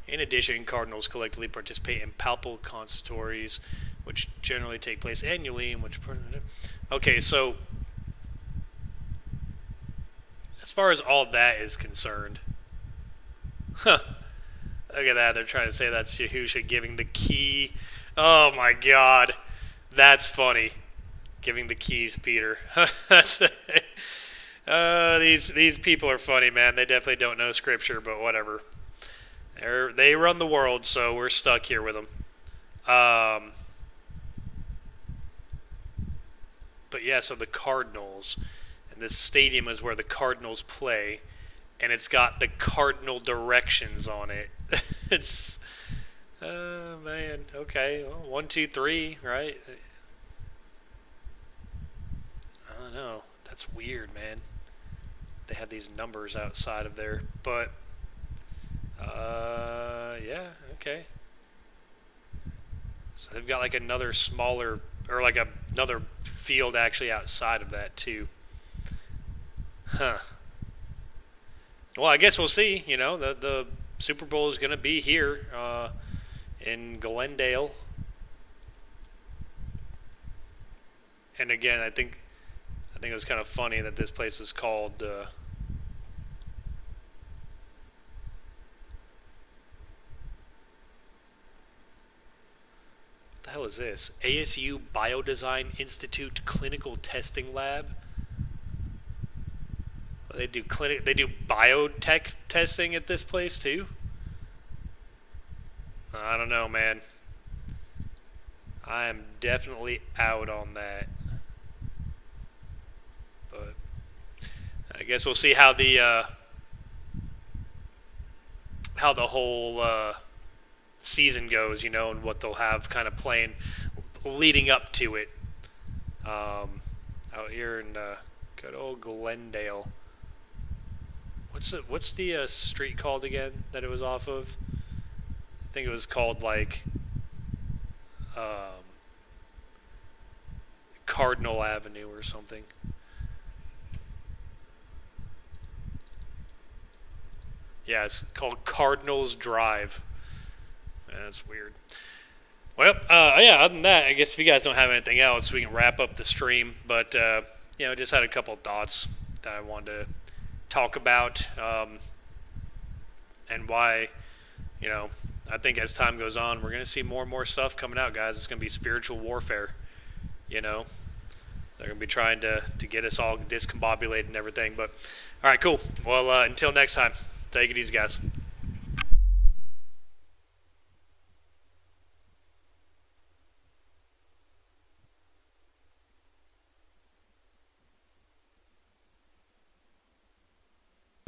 In addition, cardinals collectively participate in papal consistories, which generally take place annually. Okay, so as far as all that is concerned, look at that. They're trying to say that's Yahusha giving the key. Oh my God, that's funny. Giving the keys to Peter. These people are funny, man. They definitely don't know Scripture, but whatever. They run the world, so we're stuck here with them. But yeah, so the Cardinals, and this stadium is where the Cardinals play, and it's got the cardinal directions on it. It's, man, okay, well, 1, 2, 3, right? I don't know. That's weird, man. They have these numbers outside of there, but yeah, okay. So they've got like another smaller, or like another field actually outside of that too. Huh. Well, I guess we'll see. You know, the Super Bowl is going to be here in Glendale. And again, I think it was kind of funny that this place was called what the hell is this? ASU Biodesign Institute Clinical Testing Lab. Well, they do biotech testing at this place too. I don't know, man. I am definitely out on that. But I guess we'll see how the whole season goes, you know, and what they'll have kind of playing leading up to it. Out here in good old Glendale. What's the street called again that it was off of? I think it was called like Cardinal Avenue or something. Yeah, it's called Cardinals Drive. That's weird. Well, yeah, other than that, I guess if you guys don't have anything else, we can wrap up the stream. But, you know, just had a couple of thoughts that I wanted to talk about and why, you know, I think as time goes on, we're going to see more and more stuff coming out, guys. It's going to be spiritual warfare, you know. They're going to be trying to get us all discombobulated and everything. But, all right, cool. Well, until next time, take it easy, guys.